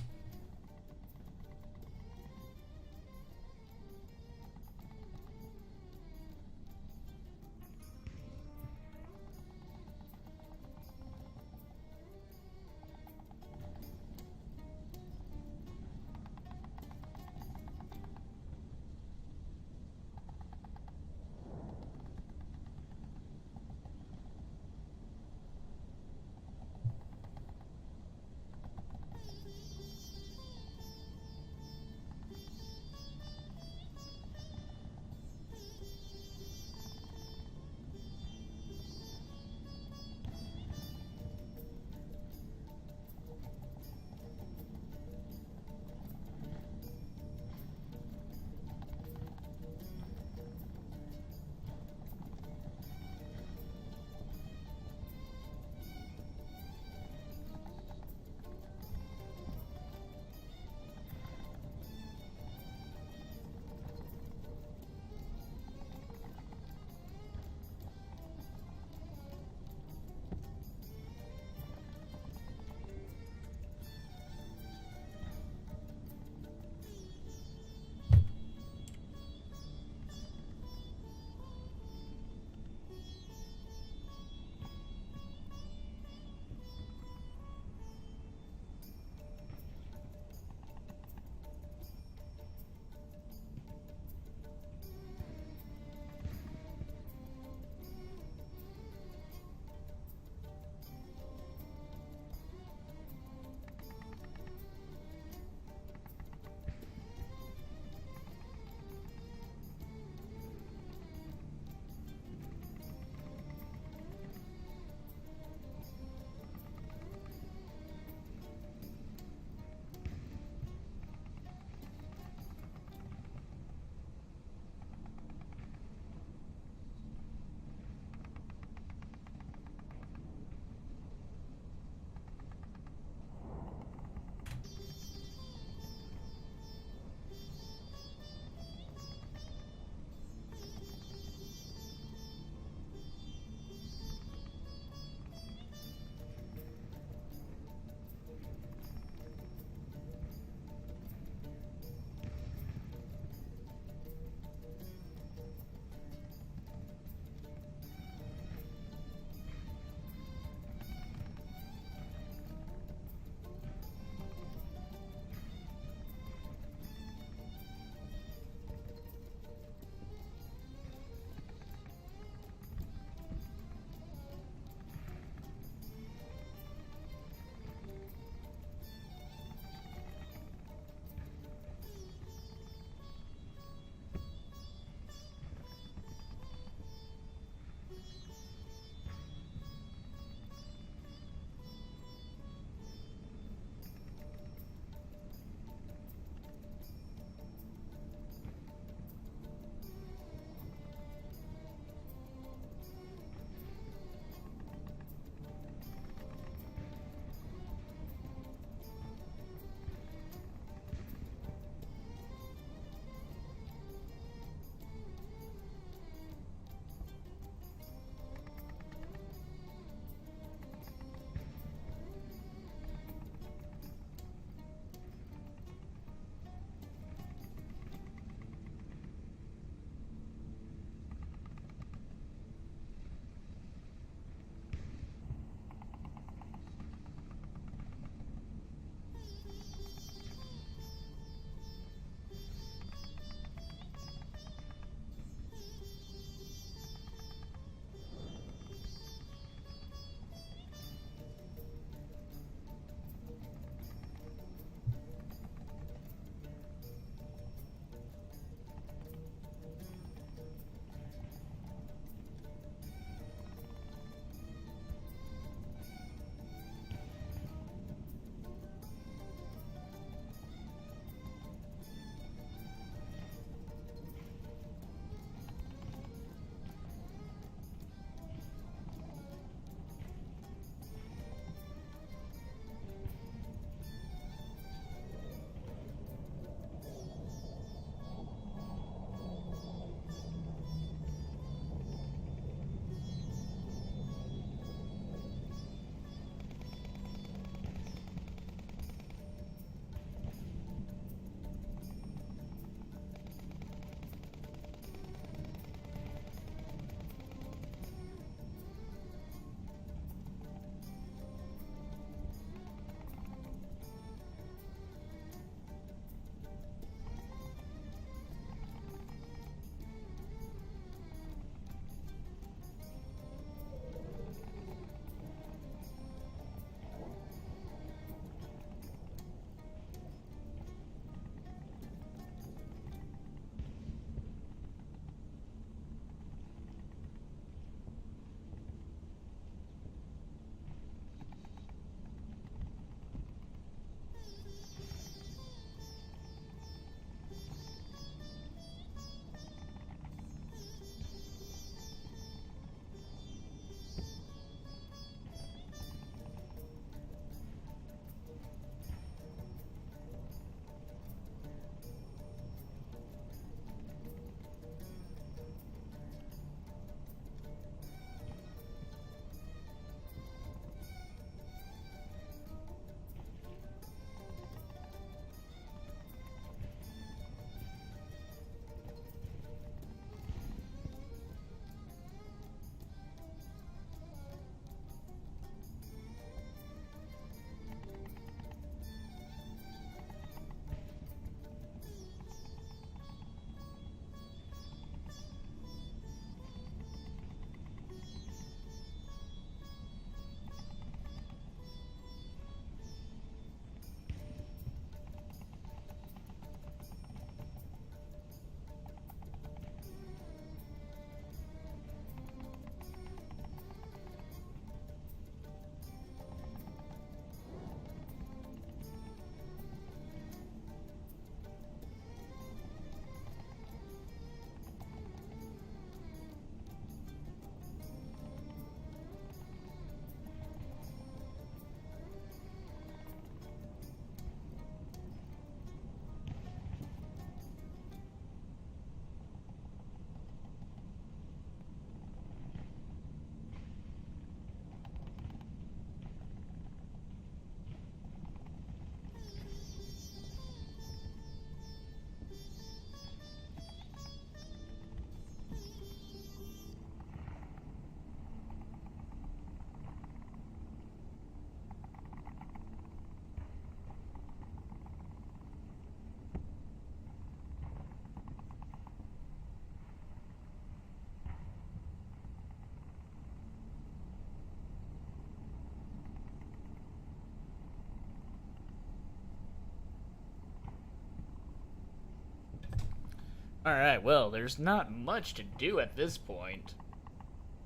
[SPEAKER 1] Alright, well, there's not much to do at this point.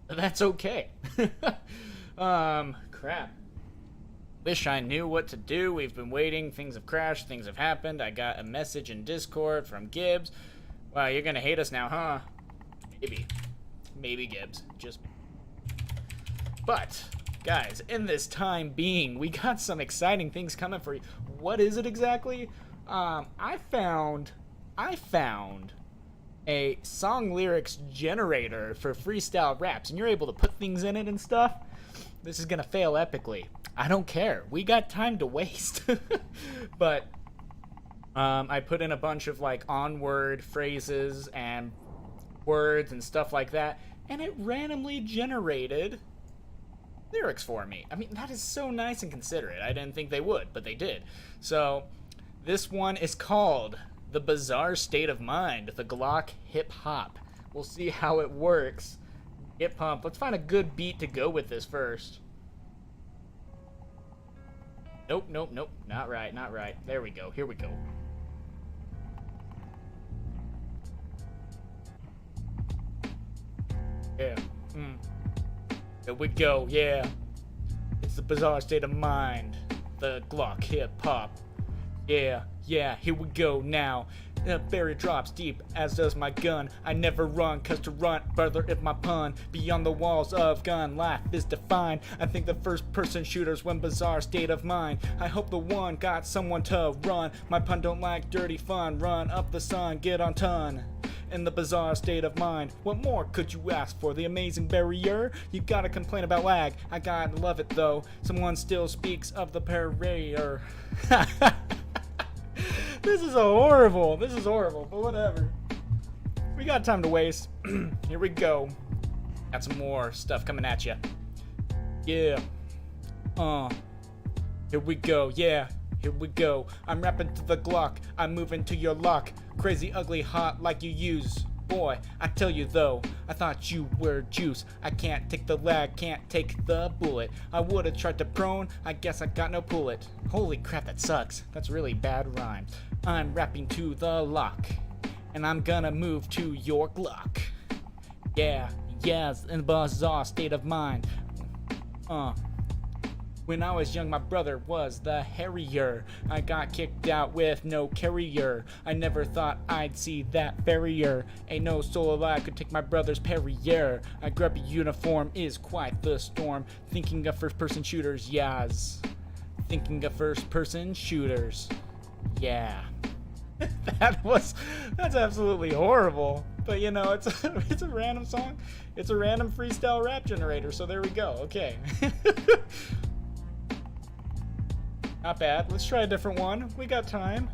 [SPEAKER 1] But that's okay. Crap. Wish I knew what to do. We've been waiting. Things have crashed. Things have happened. I got a message in Discord from Gibbs. Wow, you're gonna hate us now, huh? Maybe. Maybe, Gibbs. Just... But, guys, in this time being, we got some exciting things coming for you. What is it exactly? I found a song lyrics generator for freestyle raps, and you're able to put things in it and stuff. This is gonna fail epically. I don't care. We got time to waste. But I put in a bunch of like Onward phrases and words and stuff like that, and it randomly generated lyrics for me. I mean, that is so nice and considerate. I didn't think they would, but they did. So this one is called The Bizarre State of Mind, the Glock Hip Hop. We'll see how it works. Get pumped. Let's find a good beat to go with this first. Nope, nope, nope. Not right, not right. There we go. Here we go. Yeah. Here we go, yeah. It's the bizarre state of mind. The Glock hip hop. Yeah, yeah, here we go now. The barrier drops deep, as does my gun. I never run, cause to run, brother, if my pun. Beyond the walls of gun, life is defined. I think the first person shooters when bizarre state of mind. I hope the one got someone to run. My pun don't like dirty fun. Run up the sun, get on ton. In the bizarre state of mind. What more could you ask for? The amazing barrier? You gotta complain about lag. I gotta love it though. Someone still speaks of the barrier. This is horrible, but whatever. We got time to waste. Here we go. Got some more stuff coming at you. Yeah. Here we go, yeah. Here we go. I'm rapping to the Glock. I'm moving to your lock. Crazy, ugly, hot like you use. Boy, I tell you though, I thought you were juice. I can't take the lag, can't take the bullet. I would've tried to prone, I guess I got no bullet. Holy crap, that sucks. That's really bad rhyme. I'm rapping to the lock, and I'm gonna move to your Glock. Yeah, yes, in the bizarre state of mind. When I was young, my brother was the Harrier. I got kicked out with no carrier. I never thought I'd see that barrier. Ain't no soul alive could take my brother's Perrier. A grubby uniform is quite the storm. Thinking of first-person shooters, yes. Thinking of first-person shooters, yeah. That's absolutely horrible. But you know, it's a random song. It's a random freestyle rap generator. So there we go. Okay. Not bad. Let's try a different one. We got time.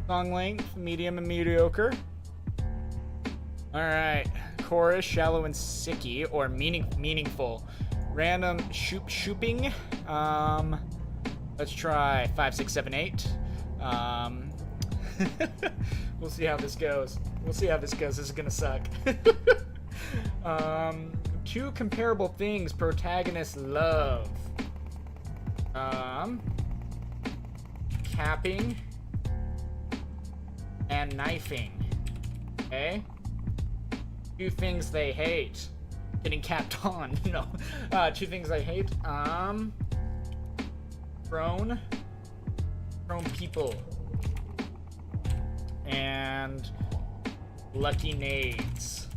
[SPEAKER 1] Song length, medium and mediocre. Alright. Chorus, shallow and sicky, or meaningful. Random shooping. Let's try 5, 6, 7, 8. We'll see how this goes. This is gonna suck. Two comparable things protagonists love. Capping and knifing. Okay? Two things they hate. Getting capped on. No. Two things I hate. Prone people. And lucky nades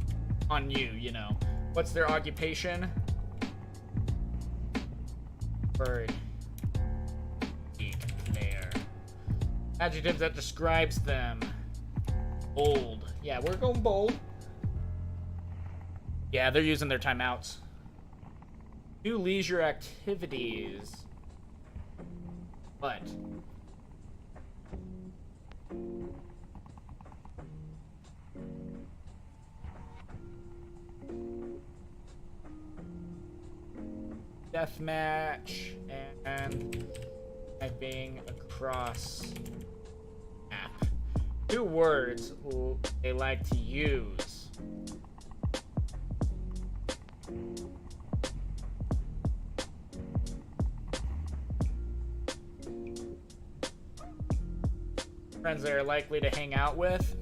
[SPEAKER 1] on you, you know. What's their occupation? Bird. There. Adjective that describes them. Bold. Yeah, we're going bold. Yeah, they're using their timeouts. Do leisure activities. But deathmatch and typing across app. Two words they like to use. Friends they are likely to hang out with.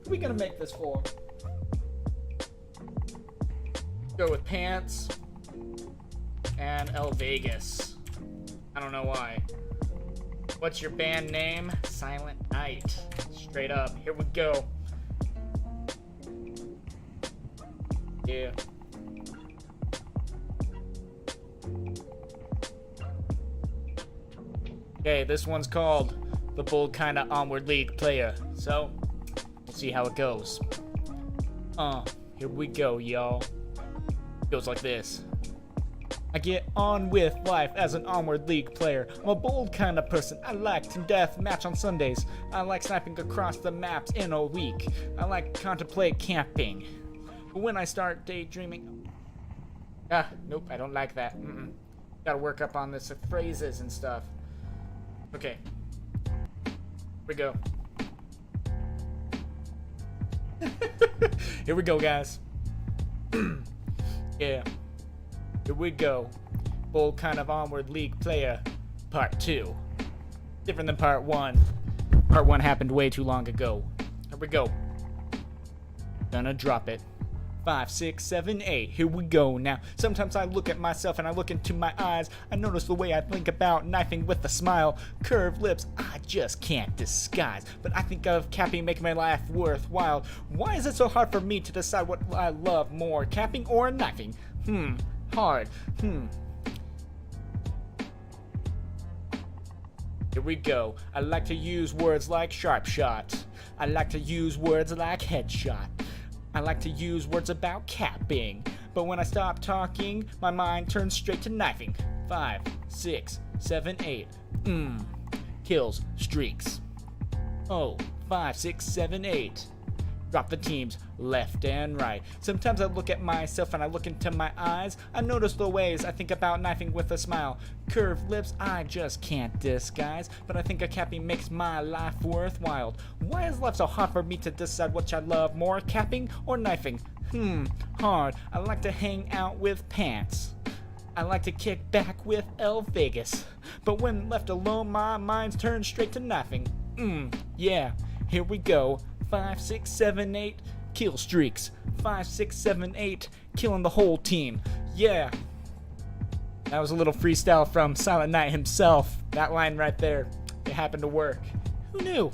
[SPEAKER 1] Who are we gonna make this for? Go with Pants and El Vegas. I don't know why. What's your band name? Silent Night. Straight up. Here we go. Yeah. Okay, this one's called The Bold Kinda Onward League Player. So, we'll see how it goes. Here we go, y'all. Goes like this. I get on with life as an Onward League player. I'm a bold kind of person. I like to death match on Sundays. I like sniping across the maps in a week. I like to contemplate camping. But when I start daydreaming... nope, I don't like that. Gotta work up on this phrases and stuff. Okay. Here we go. Here we go, guys. Yeah. Here we go. Bold kind of Onward League player. Part 2. Different than part 1. Part 1 happened way too long ago. Here we go. Gonna drop it. 5, 6, 7, 8. Here we go now. Sometimes I look at myself and I look into my eyes. I notice the way I think about knifing with a smile. Curved lips, I just can't disguise. But I think of capping making my life worthwhile. Why is it so hard for me to decide what I love more, capping or knifing? Hard. Here we go. I like to use words like sharp shot. I like to use words like headshot. I like to use words about capping. But when I stop talking, my mind turns straight to knifing. 5, 6, 7, 8. Kills, streaks. 5, 6, 7, 8. Drop the teams left and right. Sometimes I look at myself and I look into my eyes. I notice the ways I think about knifing with a smile. Curved lips I just can't disguise. But I think a capping makes my life worthwhile. Why is life so hard for me to decide which I love more, capping or knifing? Hard. I like to hang out with Pants. I like to kick back with El Vegas. But when left alone, my mind's turned straight to knifing. Yeah, here we go. 5, 6, 7, 8, kill streaks. 5, 6, 7, 8, killing the whole team. Yeah. That was a little freestyle from Silent Night himself. That line right there, it happened to work. Who knew?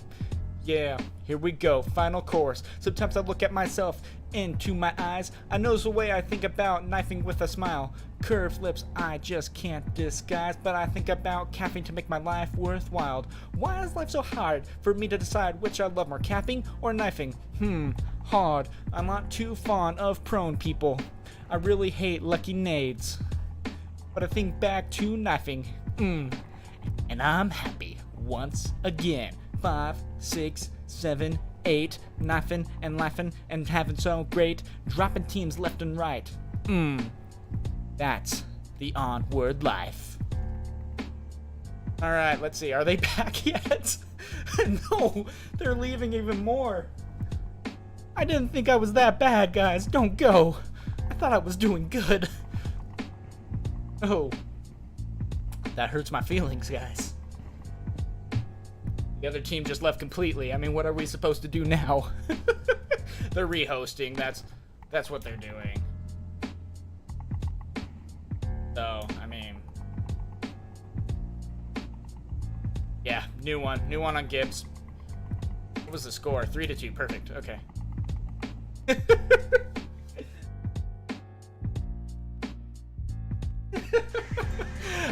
[SPEAKER 1] Yeah, here we go, final course. Sometimes I look at myself into my eyes. I notice the way I think about knifing with a smile. Curved lips I just can't disguise. But I think about capping to make my life worthwhile. Why is life so hard for me to decide which I love more, capping or knifing? Hard. I'm not too fond of prone people. I really hate lucky nades. But I think back to knifing. And I'm happy once again. 5, 6, 7, 8, knifing and laughing and having so great, dropping teams left and right. That's the Onward life. Alright, let's see. Are they back yet? No, they're leaving even more. I didn't think I was that bad, guys. Don't go. I thought I was doing good. Oh. That hurts my feelings, guys. The other team just left completely. I mean, what are we supposed to do now? They're rehosting. That's what they're doing. So, I mean... yeah, new one. New one on Gibbs. What was the score? 3-2. Perfect. Okay.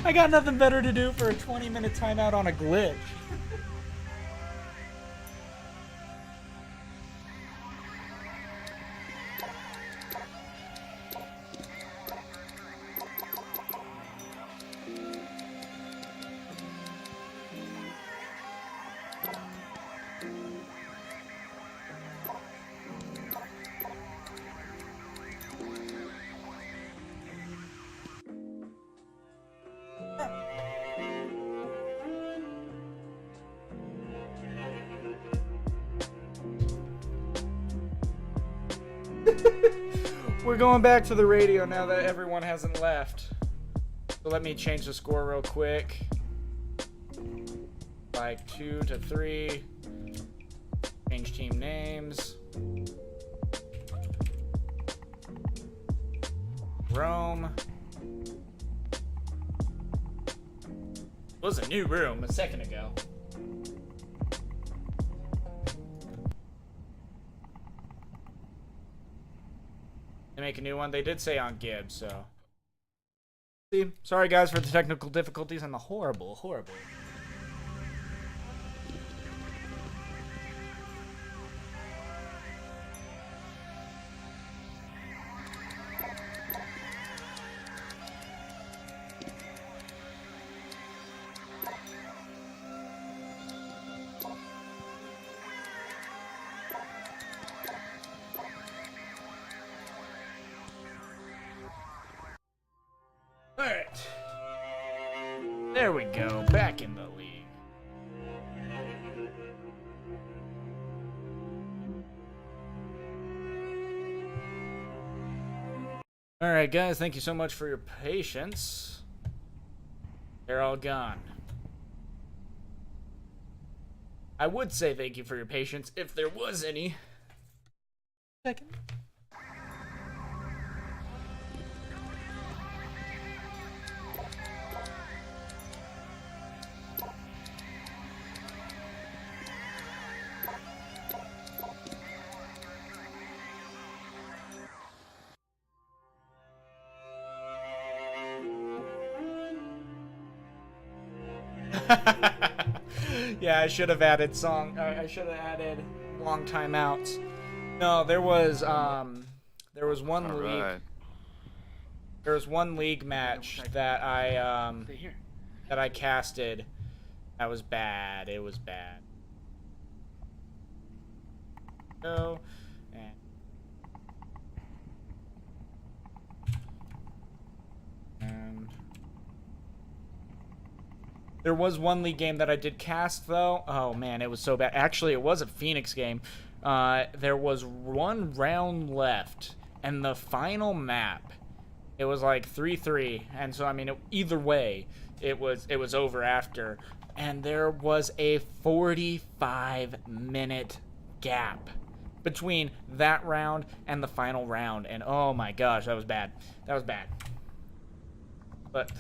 [SPEAKER 1] I got nothing better to do for a 20-minute timeout on a glitch. We're going back to the radio now that everyone hasn't left. So let me change the score real quick. Like 2-3. Change team names. Rome. It was a new room a second ago. They make a new one. They did say on Gibbs, so. See, sorry guys for the technical difficulties and the horrible. Alright. There we go. Back in the league. Alright, guys. Thank you so much for your patience. They're all gone. I would say thank you for your patience if there was any. Second. Yeah, I should have added I should have added long timeouts. No, there was one
[SPEAKER 7] All
[SPEAKER 1] league.
[SPEAKER 7] right.
[SPEAKER 1] There was one league match that I casted. That was bad. It was bad. So, and there was one league game that I did cast though. Oh man, it was so bad. Actually, it was a Phoenix game. There was one round left, and the final map, it was like 3-3, and so I mean, either way, it was over after, and there was a 45-minute gap between that round and the final round, and oh my gosh, that was bad. That was bad. But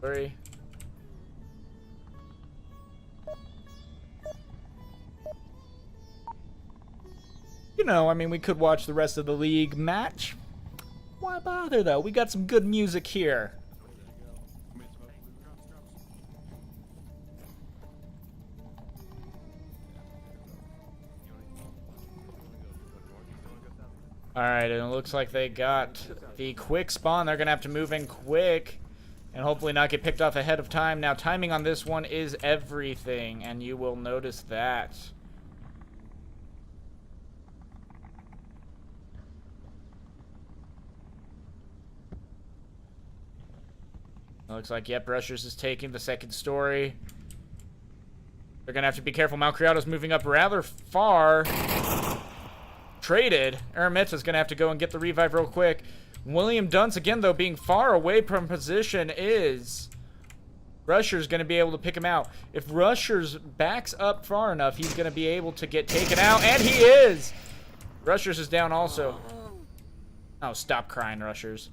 [SPEAKER 1] sorry. You know, I mean, we could watch the rest of the league match. Why bother, though? We got some good music here. Alright, and it looks like they got the quick spawn. They're going to have to move in quick and hopefully not get picked off ahead of time. Now, timing on this one is everything, and you will notice that. It looks like, yep, Rushers is taking the second story. They're going to have to be careful. Malcriado's moving up rather far. Traded. Aramitsa's going to have to go and get the revive real quick. William Dunce, again, though, being far away from position is... Rusher's going to be able to pick him out. If Rusher's backs up far enough, he's going to be able to get taken out. And he is! Rushers is down also. Oh, stop crying, Rushers.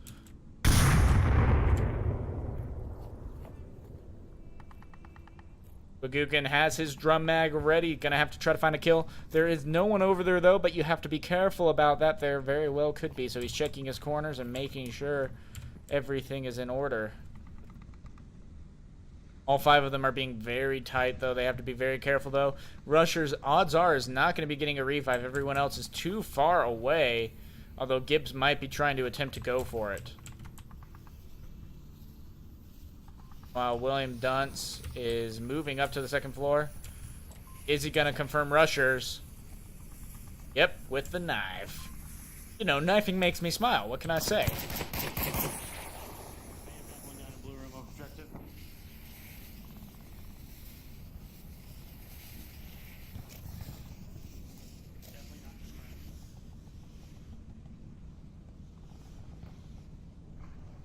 [SPEAKER 1] Bagukin has his drum mag ready. Gonna have to try to find a kill. There is no one over there, though, but you have to be careful about that. There very well could be. So he's checking his corners and making sure everything is in order. All 5 of them are being very tight, though. They have to be very careful, though. Rushers, odds are, is not going to be getting a revive. Everyone else is too far away, although Gibbs might be trying to attempt to go for it. While William Dunce is moving up to the second floor. Is he going to confirm Rushers? Yep, with the knife. You know, knifing makes me smile. What can I say?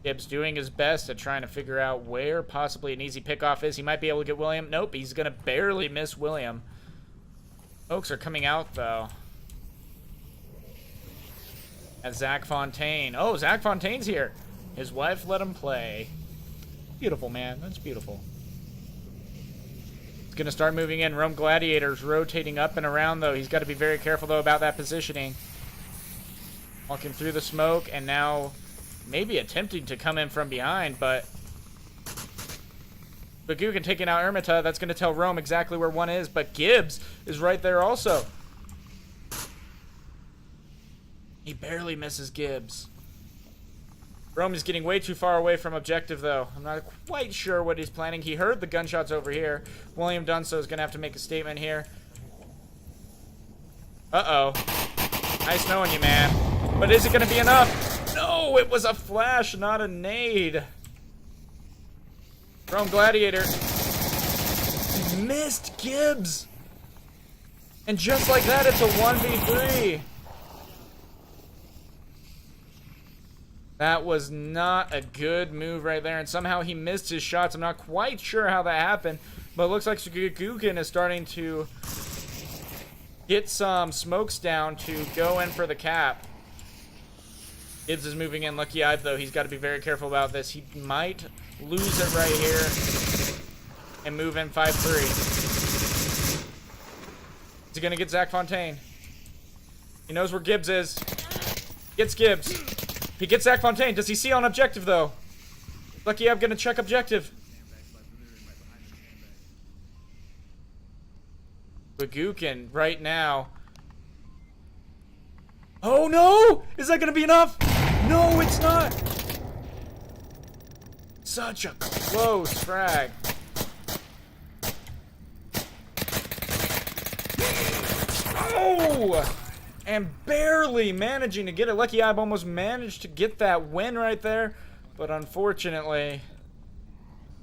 [SPEAKER 1] Gibbs doing his best at trying to figure out where possibly an easy pickoff is. He might be able to get William. Nope, he's going to barely miss William. Oaks are coming out, though. And Zach Fontaine. Oh, Zach Fontaine's here. His wife let him play. Beautiful, man. That's beautiful. He's going to start moving in. Rome Gladiators rotating up and around, though. He's got to be very careful, though, about that positioning. Walking through the smoke, and now maybe attempting to come in from behind, but Bagugan taking out Ermita. That's going to tell Rome exactly where one is, but Gibbs is right there also. He barely misses Gibbs. Rome is getting way too far away from objective, though. I'm not quite sure what he's planning. He heard the gunshots over here. William Dunso is going to have to make a statement here. Uh-oh. Nice knowing you, man. But is it going to be enough? No, it was a flash, not a nade. Rome Gladiator missed Gibbs. And just like that, it's a 1v3. That was not a good move right there, and somehow he missed his shots. I'm not quite sure how that happened, but it looks like Sugukin is starting to get some smokes down to go in for the cap. Gibbs is moving in. Lucky Eye, though, he's got to be very careful about this. He might lose it right here and move in 5-3. Is he going to get Zach Fontaine? He knows where Gibbs is. Gets Gibbs. He gets Zach Fontaine. Does he see on objective, though? Lucky I'm going to check objective. Bagukin right now. Oh, no! Is that going to be enough? No, it's not. Such a close frag. Oh! And barely managing to get it. Lucky Eye almost managed to get that win right there. But unfortunately,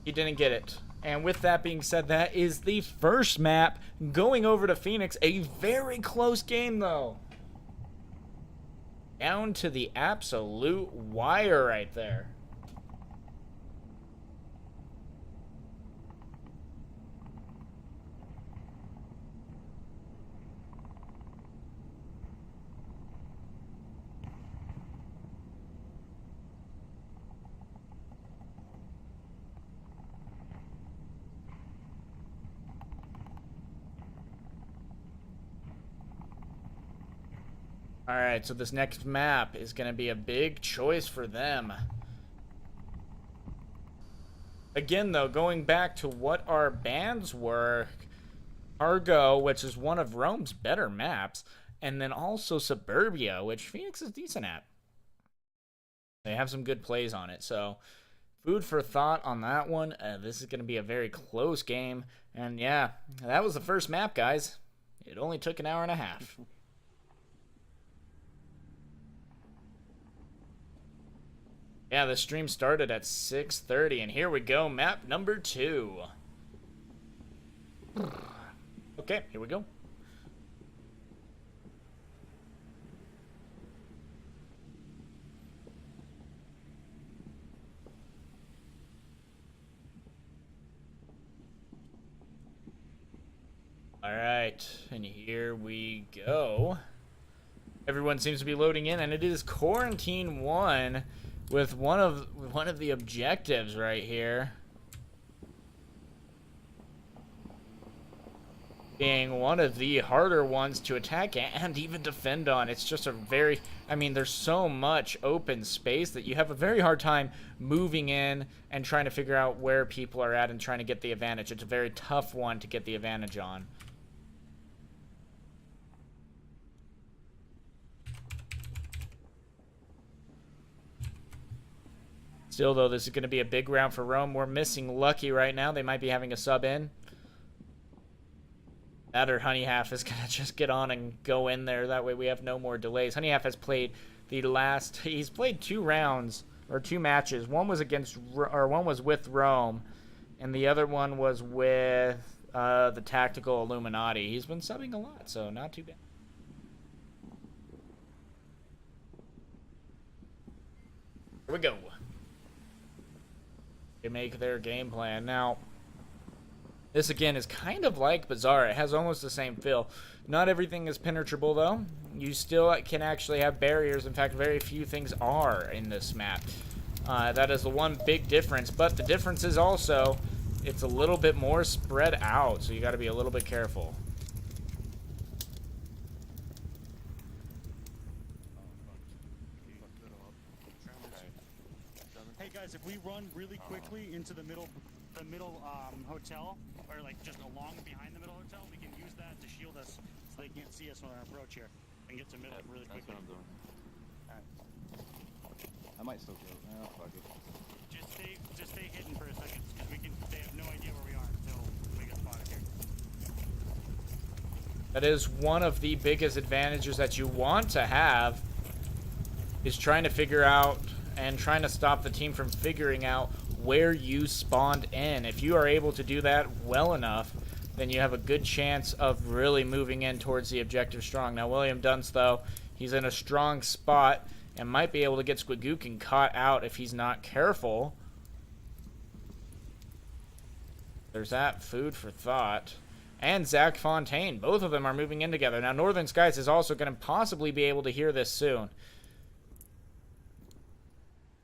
[SPEAKER 1] he didn't get it. And with that being said, that is the first map going over to Phoenix. A very close game, though. Down to the absolute wire right there. Alright, so this next map is going to be a big choice for them. Again, though, going back to what our bans were, Argo, which is one of Rome's better maps, and then also Suburbia, which Phoenix is decent at. They have some good plays on it, so food for thought on that one. This is going to be a very close game, and yeah, that was the first map, guys. It only took an hour and a half. Yeah, the stream started at 6:30, and here we go, map number 2. Okay, here we go. All right, and here we go. Everyone seems to be loading in, and it is Quarantine 1. With one of the objectives right here being one of the harder ones to attack and even defend on. It's just a very, I mean, there's so much open space that you have a very hard time moving in and trying to figure out where people are at and trying to get the advantage. It's a very tough one to get the advantage on. Still, though, this is going to be a big round for Rome. We're missing Lucky right now. They might be having a sub in. That or Honey Half is going to just get on and go in there. That way we have no more delays. Honey Half has played the last... He's played 2 rounds, or 2 matches. One was one was with Rome, and the other one was with the Tactical Illuminati. He's been subbing a lot, so not too bad. Here we go. They make their game plan. Now, This again is kind of like Bazaar. It has almost the same feel. Not everything is penetrable though. You still can actually have barriers. In fact, very few things are in this map. That is the one big difference. But the difference is also it's a little bit more spread out, so you got to be a little bit careful.
[SPEAKER 6] Hey guys, if we run really quickly into the middle hotel, or like just along behind the middle hotel, we can use that to shield us so they can't see us on our approach here and get to middle really quickly.
[SPEAKER 4] That's what I'm doing. I might still kill. Oh, fuck it.
[SPEAKER 6] Just stay hidden for a second, because they have no idea where we are until we get spotted here.
[SPEAKER 1] That is one of the biggest advantages that you want to have, is trying to figure out and trying to stop the team from figuring out where you spawned in. If you are able to do that well enough, then you have a good chance of really moving in towards the objective strong. Now, William Dunce, though, he's in a strong spot and might be able to get Squigookin caught out if he's not careful. There's that, food for thought. And Zach Fontaine, both of them are moving in together. Now, Northern Skies is also going to possibly be able to hear this soon.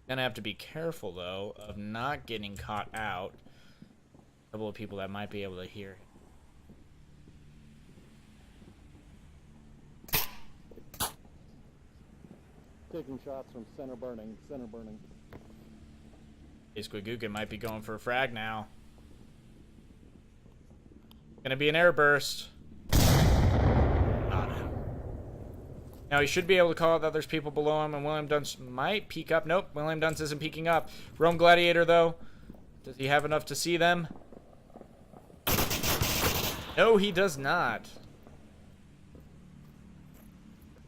[SPEAKER 1] Gonna have to be careful, though, of not getting caught out. A couple of people that might be able to hear.
[SPEAKER 3] Taking shots from center burning, center burning.
[SPEAKER 1] Squigookin might be going for a frag now. Gonna be an air burst. Not him. Now he should be able to call out that there's people below him, and William Dunce might peek up. Nope, William Dunce isn't peeking up. Rome Gladiator, though, does he have enough to see them? No, he does not.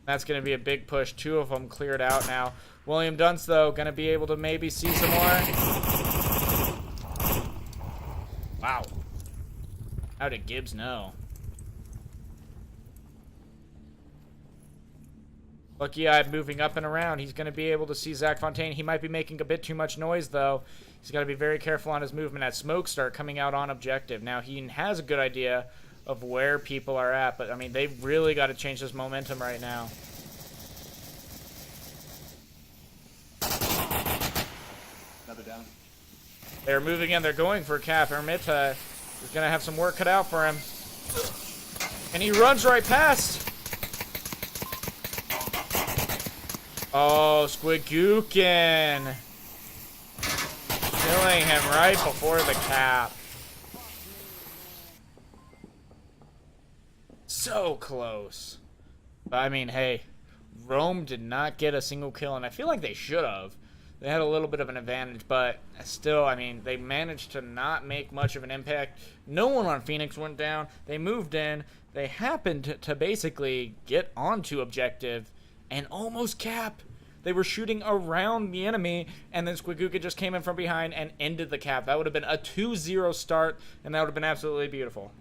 [SPEAKER 1] That's going to be a big push. Two of them cleared out now. William Dunce, though, going to be able to maybe see some more. Wow. How did Gibbs know? Lucky Eye moving up and around. He's going to be able to see Zach Fontaine. He might be making a bit too much noise, though. He's got to be very careful on his movement as smoke start coming out on objective. Now, he has a good idea of where people are at, but, I mean, they've really got to change this momentum right now.
[SPEAKER 4] Another down.
[SPEAKER 1] They're moving in. They're going for Cap. Ermita is going to have some work cut out for him. And he runs right past. Oh, Squigookin. Killing him right before the cap. So close. But, I mean, hey, Rome did not get a single kill, and I feel like they should have. They had a little bit of an advantage, but still, I mean, they managed to not make much of an impact. No one on Phoenix went down. They moved in. They happened to basically get onto objective and almost cap. They were shooting around the enemy, and then Squigookin just came in from behind and ended the cap. That would have been a 2-0 start, and that would have been absolutely beautiful.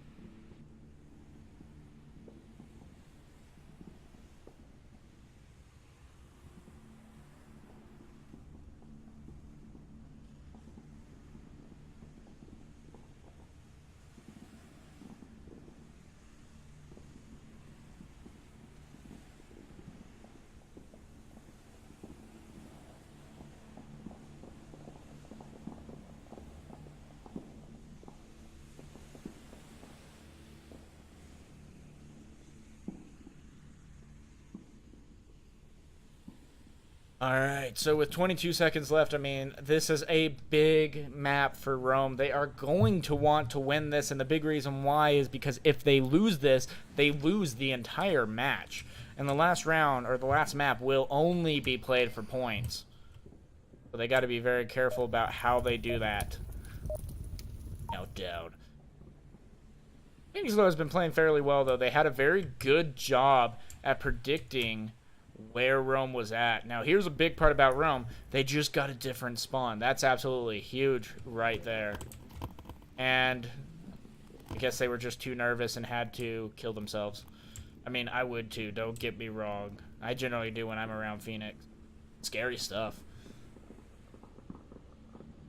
[SPEAKER 1] Alright, so with 22 seconds left, I mean, this is a big map for Rome. They are going to want to win this, and the big reason why is because if they lose this, they lose the entire match. And the last round, or the last map, will only be played for points. So they got to be very careful about how they do that. No doubt. Phoenix, though, has been playing fairly well, though. They had a very good job at predicting where Rome was at. Now, here's a big part about Rome. They just got a different spawn. That's absolutely huge right there. And I guess they were just too nervous and had to kill themselves. I mean, I would too. Don't get me wrong. I generally do when I'm around Phoenix. Scary stuff.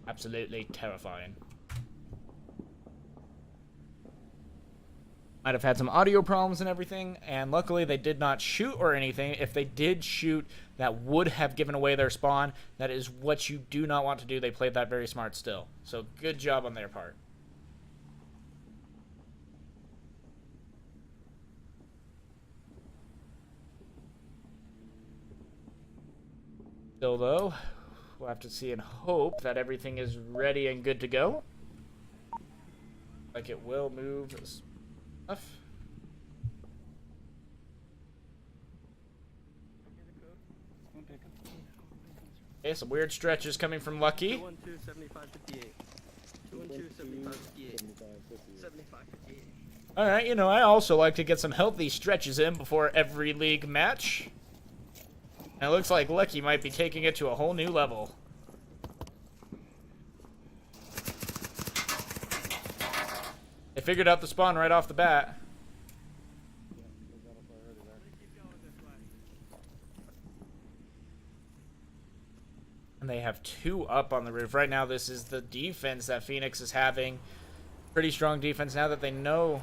[SPEAKER 1] Absolutely terrifying. might have had some audio problems and everything, and luckily they did not shoot or anything. If they did shoot, that would have given away their spawn. That is what you do not want to do. They played that very smart still. So good job on their part. Still though, we'll have to see and hope that everything is ready and good to go. Like it will move stuff. Okay, some weird stretches coming from Lucky.
[SPEAKER 7] 212, 75, 58. 212, 75, 58. 75, 58.
[SPEAKER 1] Alright, you know, I also like to get some healthy stretches in before every league match. And it looks like Lucky might be taking it to a whole new level. They figured out the spawn right off the bat. And they have 2 up on the roof. Right now, this is the defense that Phoenix is having. Pretty strong defense now that they know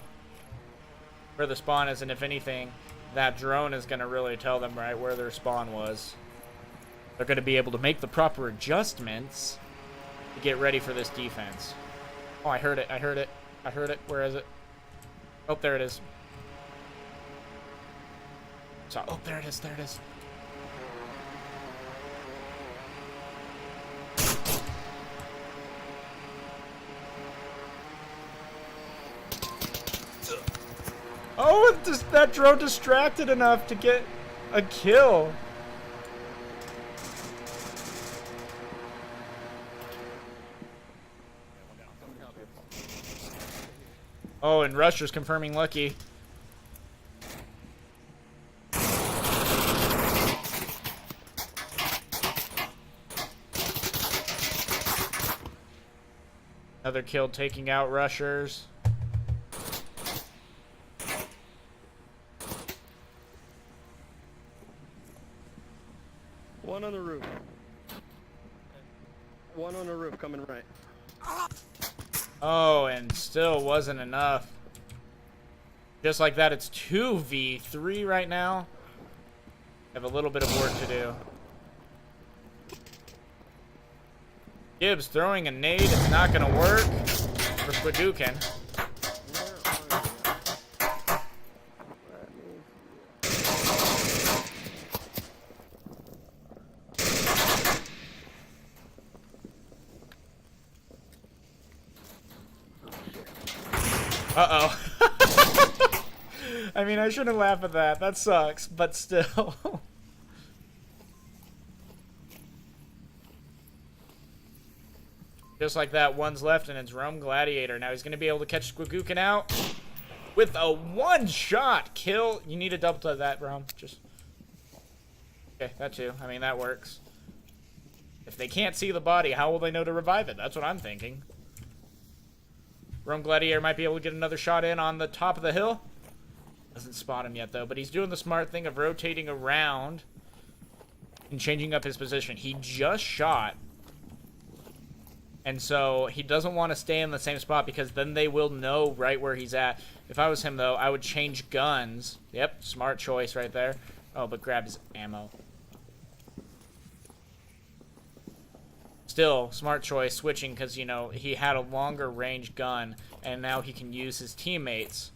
[SPEAKER 1] where the spawn is. And if anything, that drone is going to really tell them right where their spawn was. They're going to be able to make the proper adjustments to get ready for this defense. Oh, I heard it. I heard it. I heard it. Where is it? Oh, there it is. So, oh, there it is. There it is. Oh, that drone distracted enough to get a kill. Oh, and Rusher's confirming Lucky. Another kill taking out Rushers.
[SPEAKER 7] One on the roof. One on the roof coming right.
[SPEAKER 1] Oh, and still wasn't enough. Just like that, it's 2v3 right now. Have a little bit of work to do. Gibbs throwing a nade. It's not going to work for Squidookin. Uh-oh. I mean, I shouldn't laugh at that. That sucks, but still. Just like that, one's left, and it's Rome Gladiator. Now he's going to be able to catch Squigookin out with a one-shot kill. You need to double to that, Rome. Just... Okay, that too. I mean, that works. If they can't see the body, how will they know to revive it? That's what I'm thinking. Rome Gladiator might be able to get another shot in on the top of the hill. Doesn't spot him yet, though, but he's doing the smart thing of rotating around and changing up his position. He just shot, and so he doesn't want to stay in the same spot because then they will know right where he's at. If I was him, though, I would change guns. Yep, smart choice right there. Oh, but grab his ammo. Still, smart choice, switching because, you know, he had a longer range gun, and now he can use his teammates.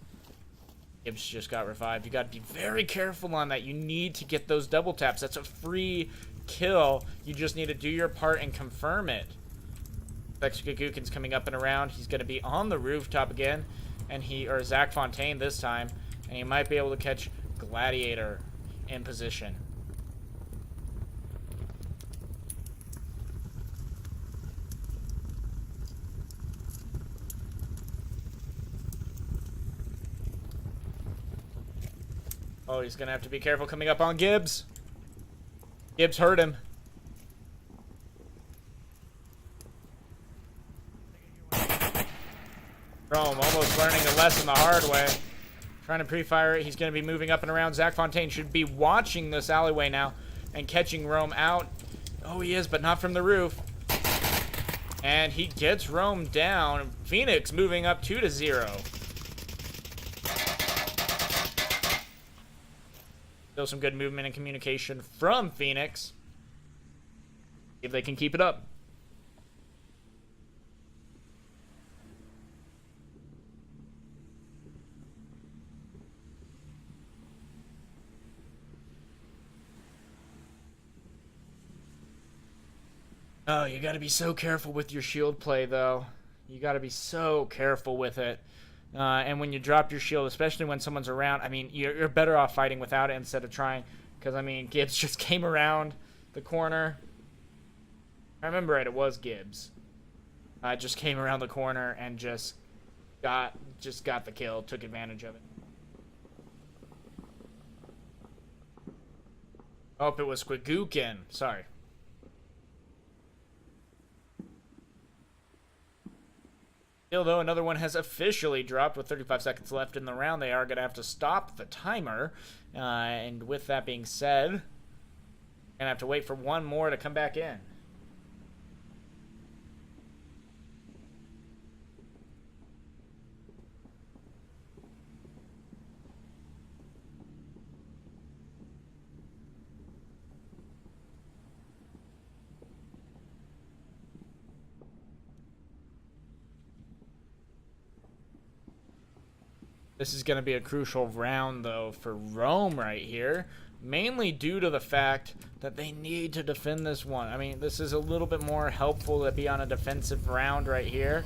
[SPEAKER 1] Gibbs just got revived. You got to be very careful on that. You need to get those double taps. That's a free kill. You just need to do your part and confirm it. Squigookin's coming up and around. He's going to be on the rooftop again, and or Zach Fontaine this time, and he might be able to catch Gladiator in position. Oh, he's going to have to be careful coming up on Gibbs. Gibbs hurt him. Rome almost learning a lesson the hard way. Trying to pre-fire it. He's going to be moving up and around. Zach Fontaine should be watching this alleyway now and catching Rome out. Oh, he is, but not from the roof. And he gets Rome down. Phoenix moving up 2-0. Still some good movement and communication from Phoenix. See if they can keep it up. Oh, you gotta be so careful with your shield play, though. You gotta be so careful with it. And when you drop your shield, especially when someone's around, I mean, you're better off fighting without it instead of trying. Because, I mean, Gibbs just came around the corner. I remember right, it was Gibbs. Just came around the corner and just got the kill, took advantage of it. Oh, it was Squigookin. Sorry. Still, though, another one has officially dropped with 35 seconds left in the round. They are going to have to stop the timer. And with that being said, going to have to wait for one more to come back in. This is going to be a crucial round, though, for Rome right here. Mainly due to the fact that they need to defend this one. I mean, this is a little bit more helpful to be on a defensive round right here.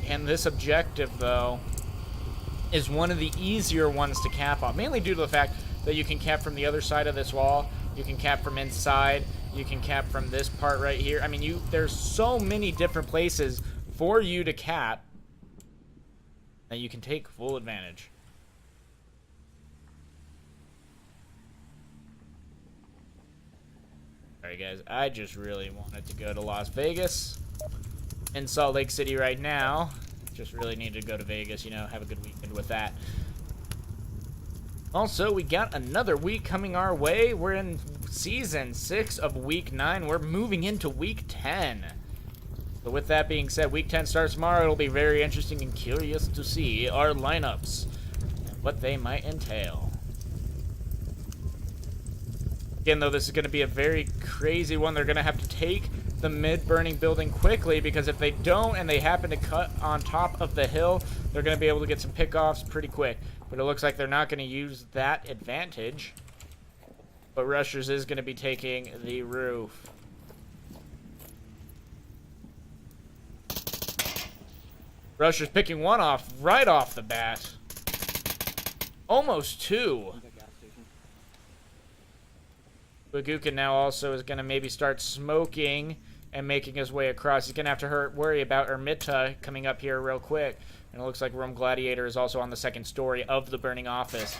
[SPEAKER 1] And this objective, though, is one of the easier ones to cap on. Mainly due to the fact that you can cap from the other side of this wall. You can cap from inside. You can cap from this part right here. I mean, there's so many different places for you to cap that you can take full advantage. Alright guys, I just really wanted to go to Las Vegas. In Salt Lake City right now. Just really need to go to Vegas, you know, have a good weekend with that. Also, we got another week coming our way. We're in Season 6 of Week 9. We're moving into Week 10. So with that being said, Week 10 starts tomorrow. It'll be very interesting and curious to see our lineups and what they might entail. Again, though, this is going to be a very crazy one. They're going to have to take the mid-burning building quickly, because if they don't and they happen to cut on top of the hill, they're going to be able to get some pickoffs pretty quick. But it looks like they're not going to use that advantage. But Rushers is going to be taking the roof. Rushers picking one off right off the bat. Almost two. Baguka now also is going to maybe start smoking and making his way across. He's going to have to worry about Ermita coming up here real quick. And it looks like Rome Gladiator is also on the second story of the burning office.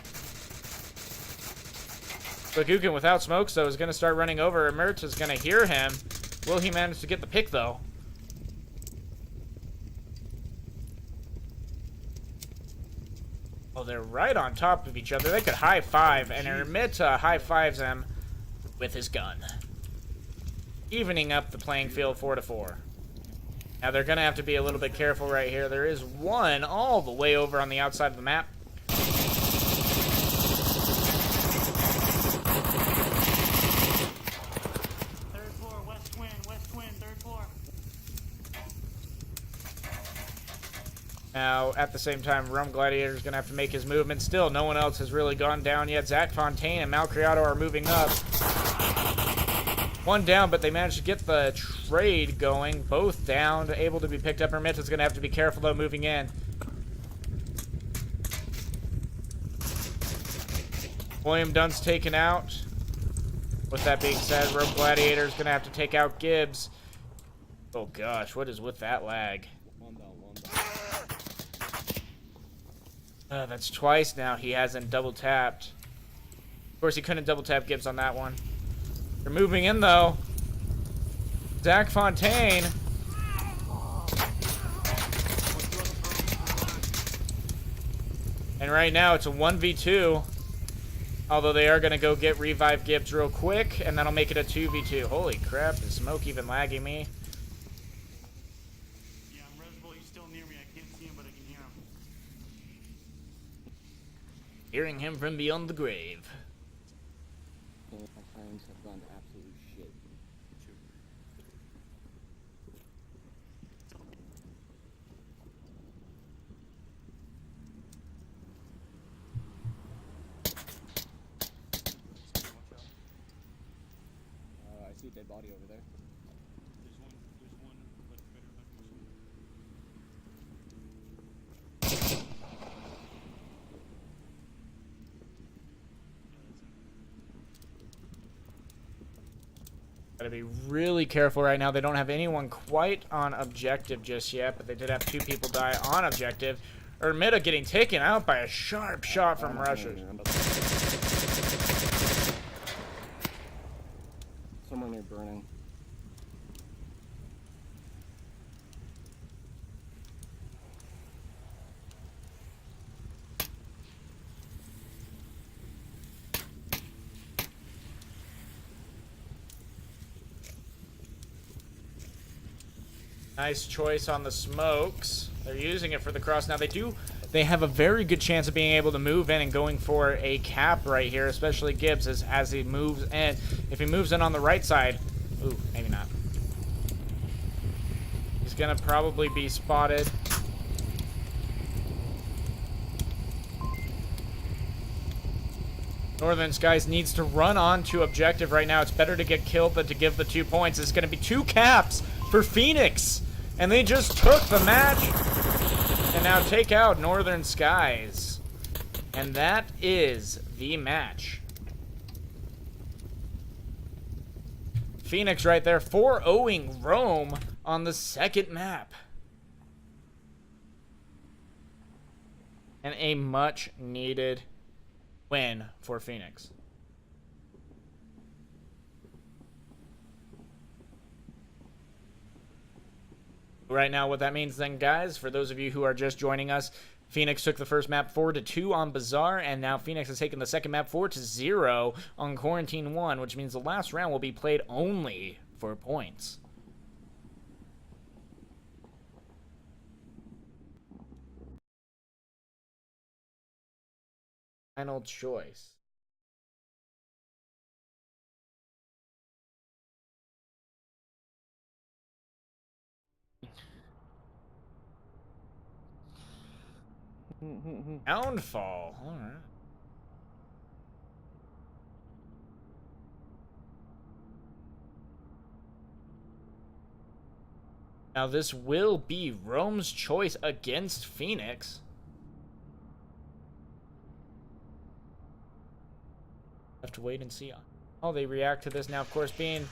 [SPEAKER 1] Baguka without smokes, though, is going to start running over. Ermita is going to hear him. Will he manage to get the pick, though? Oh, they're right on top of each other. They could high five, and Ermita high fives him with his gun, evening up the playing field 4-4. Now they're gonna have to be a little bit careful right here. There is one all the way over on the outside of the map.
[SPEAKER 6] Third floor, west wind, third floor.
[SPEAKER 1] Now, at the same time, Rome Gladiator is going to have to make his movement. Still, no one else has really gone down yet. Zach Fontaine and Malcriado are moving up. One down, but they managed to get the trade going. Both down, able to be picked up. Ermita's going to have to be careful, though, moving in. William Dunn's taken out. With that being said, Rome Gladiator is going to have to take out Gibbs. Oh, gosh, what is with that lag? That's twice now he hasn't double tapped. Of course, he couldn't double tap Gibbs on that one. They're moving in, though. Zach Fontaine. And right now, it's a 1v2. Although they are going to go get Revive Gibbs real quick, and that'll make it a 2v2. Holy crap, is Smoke even lagging me?
[SPEAKER 6] Yeah, I'm Res Bull. He's still near me. I can't see him, but I can hear him.
[SPEAKER 1] hearing him from beyond the grave.
[SPEAKER 3] My friends have gone to absolute shit. I see a dead body over there.
[SPEAKER 6] There's one like right over there.
[SPEAKER 1] Gotta be really careful right now. They don't have anyone quite on objective just yet, but they did have 2 people die on objective. Ermita getting taken out by a sharp shot from rushers.
[SPEAKER 3] Somewhere near burning.
[SPEAKER 1] Nice choice on the smokes. They're using it for the cross. Now they have a very good chance of being able to move in and going for a cap right here, especially Gibbs as he moves in. If he moves in on the right side, ooh, maybe not. He's gonna probably be spotted. Northern Skies needs to run on to objective right now. It's better to get killed than to give the 2 points. It's gonna be 2 caps for Phoenix. And they just took the match and now take out Northern Skies. And that is the match. Phoenix right there 4-0ing Rome on the second map. And a much needed win for Phoenix. Right now, what that means then, guys, for those of you who are just joining us, Phoenix took the first map 4-2 on Bazaar, and now Phoenix has taken the second map 4-0 on Quarantine 1, which means the last round will be played only for points. Final choice. Downfall. All right. Now this will be Rome's choice against Phoenix. Have to wait and see how they react to this. Now, of course, being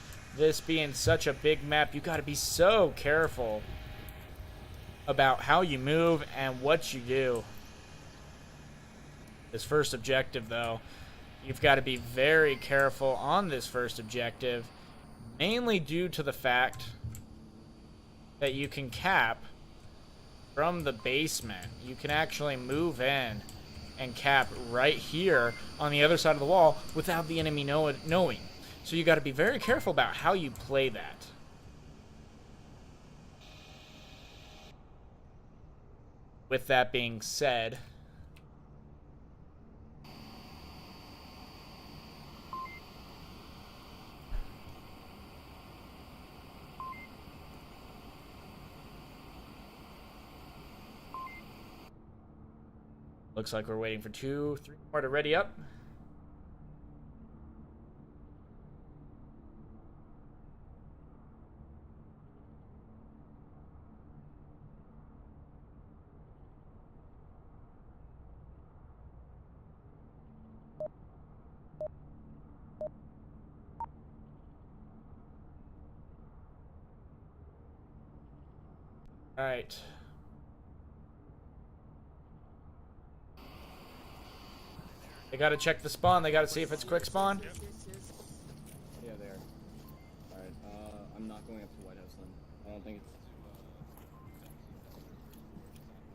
[SPEAKER 1] such a big map, you got to be so careful about how you move and what you do. This first objective, though, you've got to be very careful on this first objective, mainly due to the fact that you can cap from the basement. You can actually move in and cap right here on the other side of the wall without the enemy knowing. So you got to be very careful about how you play that. With that being said, looks like we're waiting for 2, 3 more to ready up. All right. They gotta check the spawn. They gotta see if it's quick spawn.
[SPEAKER 3] Yeah, they are. Alright, I'm not going up to White House then. I don't think it's...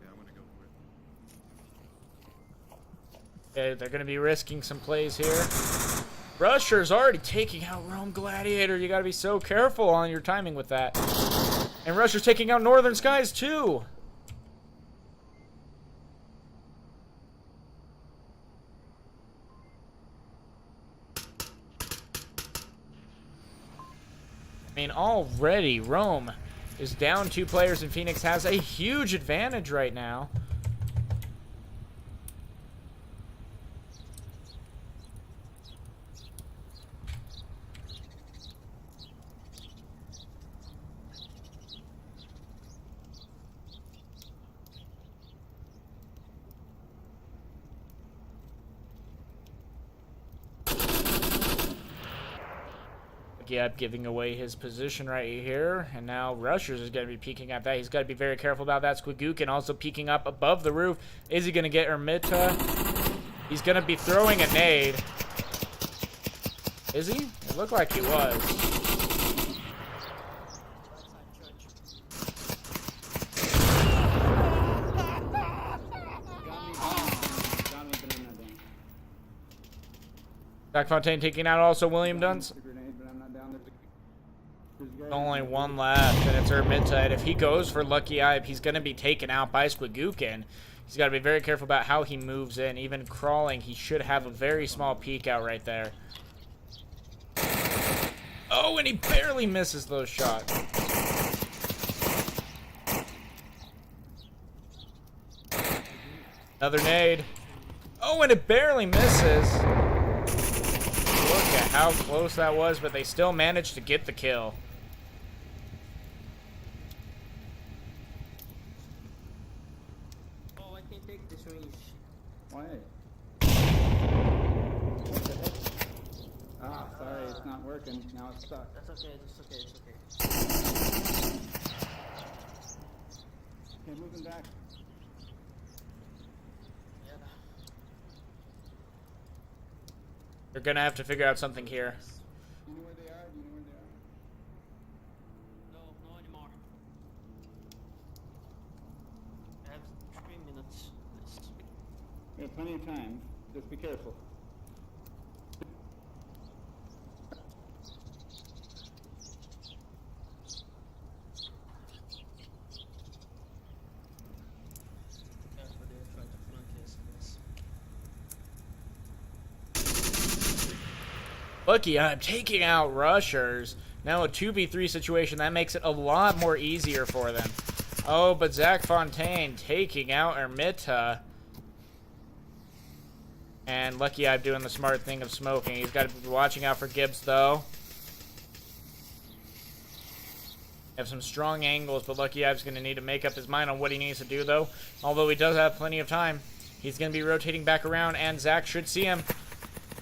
[SPEAKER 4] Yeah, I'm gonna go for it.
[SPEAKER 1] Okay, they're gonna be risking some plays here. Rusher's already taking out Rome Gladiator. You gotta be so careful on your timing with that. And Rusher's taking out Northern Skies too. I mean, already Rome is down 2 players, and Phoenix has a huge advantage right now. Yep, giving away his position right here, and now Rushers is going to be peeking at that. He's got to be very careful about that. Squigookin also peeking up above the roof. Is he going to get Ermita? He's going to be throwing a nade. Is he? It looked like he was. Zach Fontaine taking out also William Duns. Only one left, and it's Ermita. And if he goes for Lucky Eye, he's going to be taken out by Squigookin. He's got to be very careful about how he moves in. Even crawling, he should have a very small peek out right there. Oh, and he barely misses those shots. Another nade. Oh, and it barely misses. Look at how close that was, but they still managed to get the kill.
[SPEAKER 7] Oh, I can't take this range.
[SPEAKER 3] Why? Ah, sorry, it's not working. Now it's stuck.
[SPEAKER 7] That's okay, it's okay.
[SPEAKER 3] Okay, moving back.
[SPEAKER 7] Yeah.
[SPEAKER 1] You're gonna have to figure out something here.
[SPEAKER 3] Do you know where they are? Do you know where they are?
[SPEAKER 7] No, no anymore. I have 3 minutes.
[SPEAKER 3] We have plenty of time. Just be careful.
[SPEAKER 7] That's what they're trying to flank us in this.
[SPEAKER 1] Lucky I'm taking out Rushers. Now a 2v3 situation, that makes it a lot more easier for them. Oh, but Zach Fontaine taking out Ermita. And Lucky Eye doing the smart thing of smoking. He's got to be watching out for Gibbs, though. Have some strong angles, but Lucky Eye's going to need to make up his mind on what he needs to do, though. Although he does have plenty of time. He's going to be rotating back around, and Zach should see him.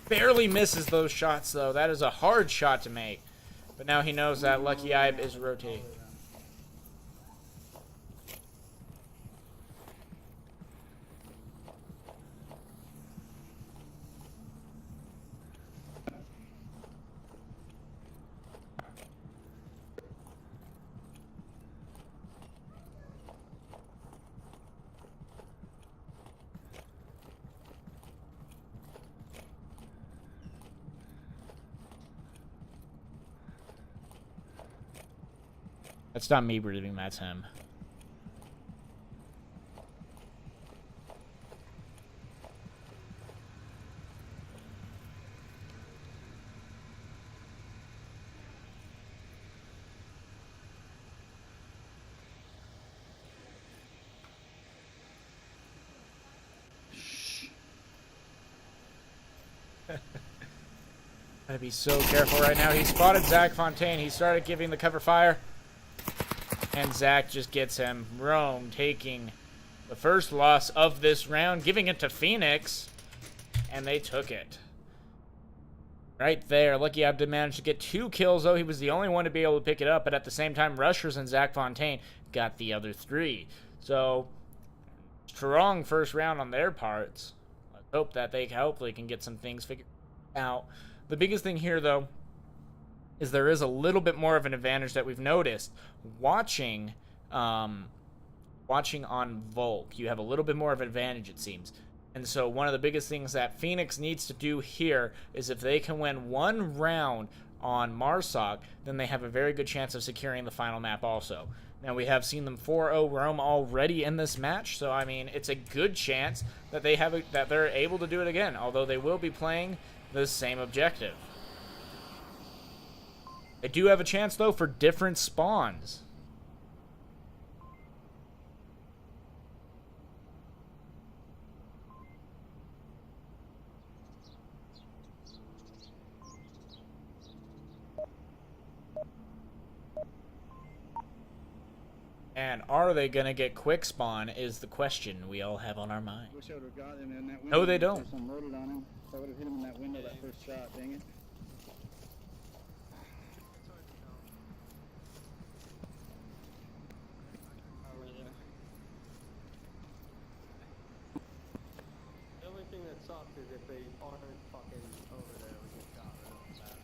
[SPEAKER 1] Barely misses those shots, though. That is a hard shot to make. But now he knows that Lucky Eye is rotating. That's not me breathing, that's him. Gotta be so careful right now. He spotted Zach Fontaine. He started giving the cover fire. And Zach just gets him. Rome taking the first loss of this round, giving it to Phoenix. And they took it. Right there. Lucky Abdi managed to get 2 kills, though. He was the only one to be able to pick it up. But at the same time, Rushers and Zach Fontaine got the other 3. So, strong first round on their parts. Let's hope that they hopefully can get some things figured out. The biggest thing here, though, is there is a little bit more of an advantage that we've noticed. Watching on Volk, you have a little bit more of an advantage, it seems. And so one of the biggest things that Phoenix needs to do here is if they can win 1 round on Marsoc, then they have a very good chance of securing the final map also. Now, we have seen them 4-0 Rome already in this match, so I mean, it's a good chance that that they're able to do it again, although they will be playing the same objective. They do have a chance, though, for different spawns. And are they going to get quick spawn is the question we all have on our mind.
[SPEAKER 5] Wish I would have got him in that window.
[SPEAKER 1] No, they don't.
[SPEAKER 5] There's some loaded on him. If I would have hit him in that window that first shot, dang it.
[SPEAKER 7] The only thing that sucks is if they aren't fucking over there, we get shot right off the bat.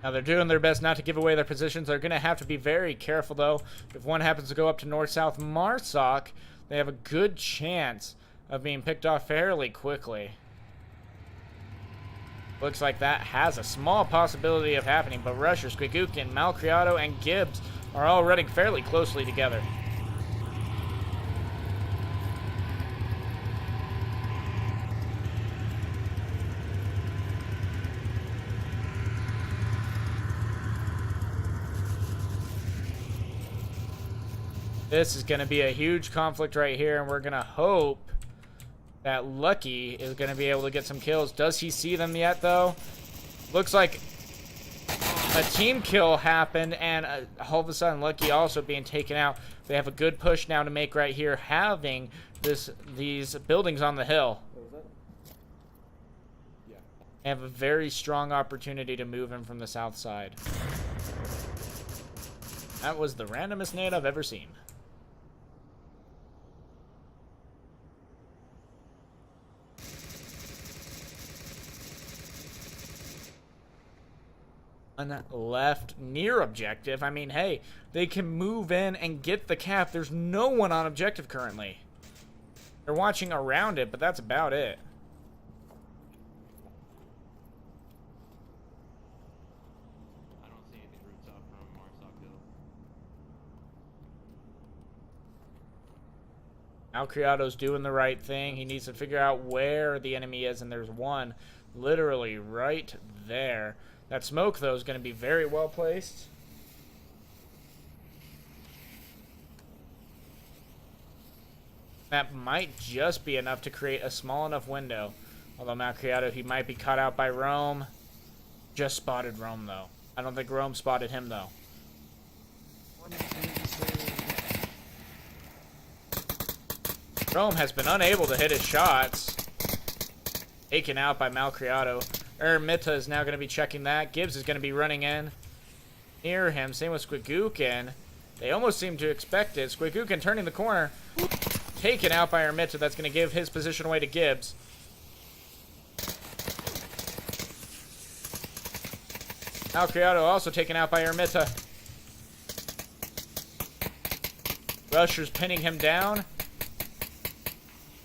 [SPEAKER 1] Now, they're doing their best not to give away their positions. They're going to have to be very careful, though. If one happens to go up to north-south Marsoc, they have a good chance of being picked off fairly quickly. Looks like that has a small possibility of happening, but Rushers, Squigukin, Malcriado, and Gibbs are all running fairly closely together. This is going to be a huge conflict right here, and we're going to hope that Lucky is going to be able to get some kills. Does he see them yet, though? Looks like a team kill happened, and all of a sudden Lucky also being taken out. They have a good push now to make right here, having these buildings on the hill.
[SPEAKER 3] What was that? Yeah.
[SPEAKER 1] They have a very strong opportunity to move in from the south side. That was the randomest nade I've ever seen. Left near objective. I mean, hey, they can move in and get the cap. There's no one on objective currently. They're watching around it, but that's about it.
[SPEAKER 8] I don't see anything roots up from Marsoc Hill.
[SPEAKER 1] Alcriado's doing the right thing. He needs to figure out where the enemy is, and there's one literally right there. That smoke, though, is going to be very well placed. That might just be enough to create a small enough window. Although Malcriado, he might be caught out by Rome. Just spotted Rome, though. I don't think Rome spotted him, though. Rome has been unable to hit his shots. Taken out by Malcriado. Ermita is now going to be checking that. Gibbs is going to be running in near him. Same with Squigukin. They almost seem to expect it. Squigukin turning the corner. Taken out by Ermita. That's going to give his position away to Gibbs. Malcriado also taken out by Ermita. Rushers pinning him down.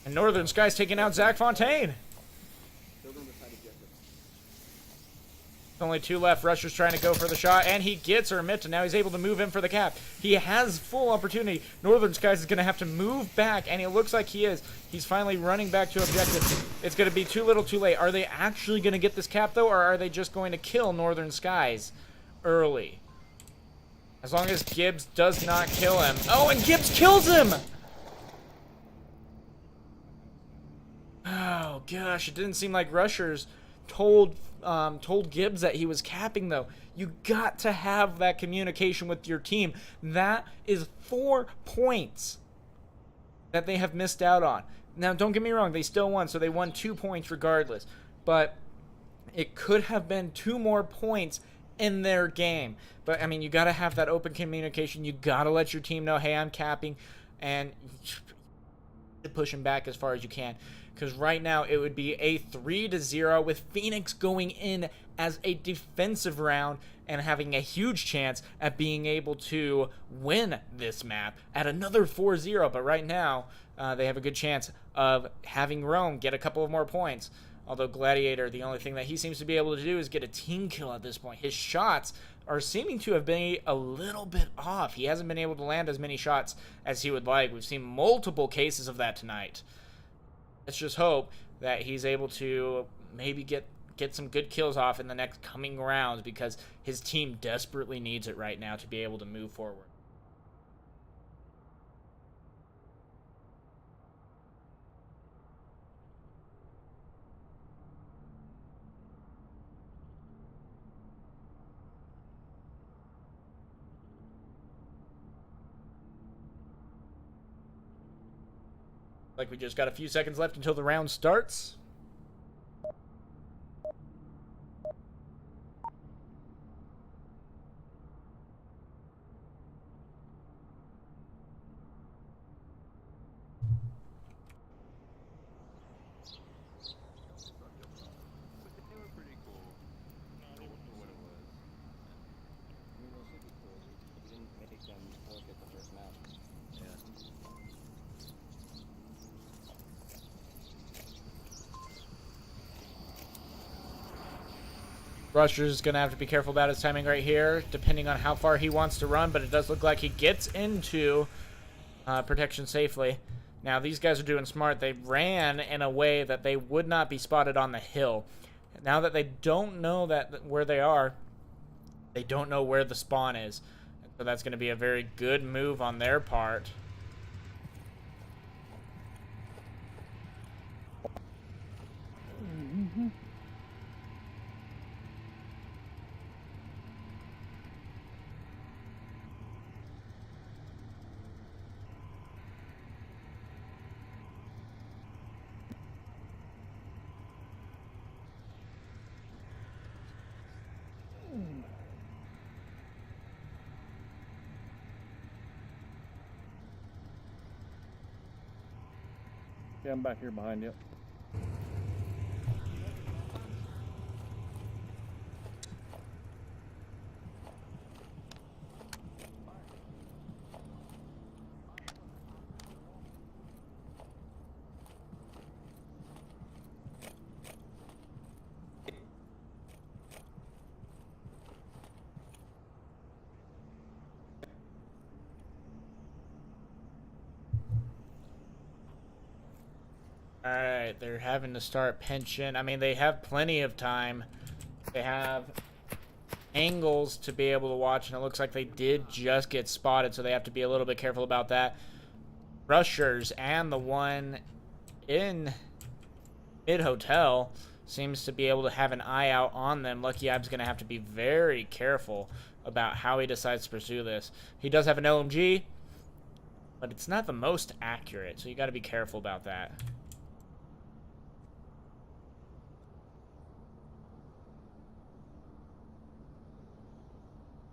[SPEAKER 1] And Northern Sky's taking out Zach Fontaine. Only two left. Rushers trying to go for the shot, and he gets Ermita. Now he's able to move in for the cap. He has full opportunity. Northern Skies is going to have to move back, and it looks like he is. He's finally running back to objective. It's going to be too little too late. Are they actually going to get this cap, though, or are they just going to kill Northern Skies early? As long as Gibbs does not kill him. Oh, and Gibbs kills him! Oh, gosh. It didn't seem like Rushers told Gibbs that he was capping, though. You got to have that communication with your team. That is 4 points that they have missed out on. Now, don't get me wrong. They still won, so they won 2 points regardless. But it could have been 2 more points in their game. But, I mean, you got to have that open communication. You got to let your team know, hey, I'm capping, and push them back as far as you can. Because right now it would be a 3-0 with Phoenix going in as a defensive round and having a huge chance at being able to win this map at another 4-0. But right now they have a good chance of having Rome get a couple of more points. Although Gladiator, the only thing that he seems to be able to do is get a team kill at this point. His shots are seeming to have been a little bit off. He hasn't been able to land as many shots as he would like. We've seen multiple cases of that tonight. let's just hope that he's able to maybe get some good kills off in the next coming rounds, because his team desperately needs it right now to be able to move forward. Like we just got a few seconds left until the round starts.
[SPEAKER 8] They were pretty cool for what it was.
[SPEAKER 3] I mean, those should be cool. We didn't make them forfeit the first map.
[SPEAKER 1] Rusher's is going to have to be careful about his timing right here, depending on how far he wants to run, but it does look like he gets into protection safely. Now, these guys are doing smart. They ran in a way that they would not be spotted on the hill. Now that they don't know where they are, they don't know where the spawn is. So that's going to be a very good move on their part.
[SPEAKER 5] Yeah, I'm back here behind you.
[SPEAKER 1] Alright, they're having to start pinching. I mean, they have plenty of time. They have angles to be able to watch, and it looks like they did just get spotted, so they have to be a little bit careful about that. Rushers and the one in mid-hotel seems to be able to have an eye out on them. Lucky Ab's going to have to be very careful about how he decides to pursue this. He does have an LMG, but it's not the most accurate, so you got to be careful about that.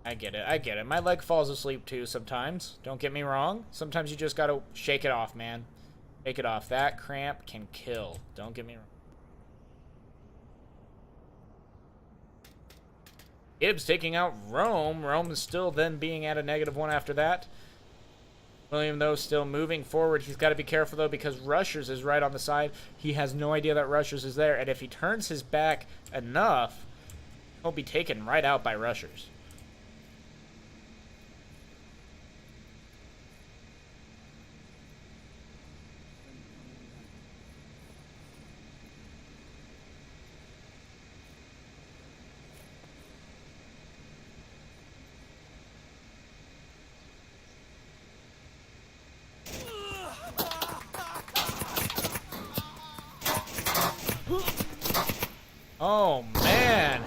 [SPEAKER 1] I get it. I get it. My leg falls asleep too sometimes. Don't get me wrong. Sometimes you just gotta shake it off, man. Shake it off. That cramp can kill. Don't get me wrong. Gibbs taking out Rome. Rome is still then being at a -1 after that. William, though, still moving forward. He's got to be careful, though, because Rushers is right on the side. He has no idea that Rushers is there. And if he turns his back enough, he'll be taken right out by Rushers. Oh, man.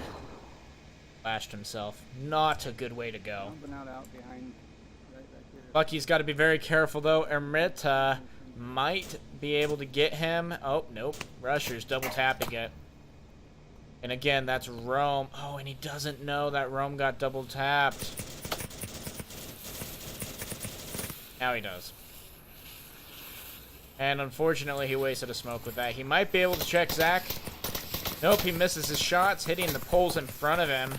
[SPEAKER 1] Lashed himself. Not a good way to go. Lucky's got to be very careful, though. Ermita might be able to get him. Oh, nope. Rusher's double tapping it. And again, that's Rome. Oh, and he doesn't know that Rome got double tapped. Now he does. And unfortunately, he wasted a smoke with that. He might be able to check Zach. Nope, he misses his shots, hitting the poles in front of him.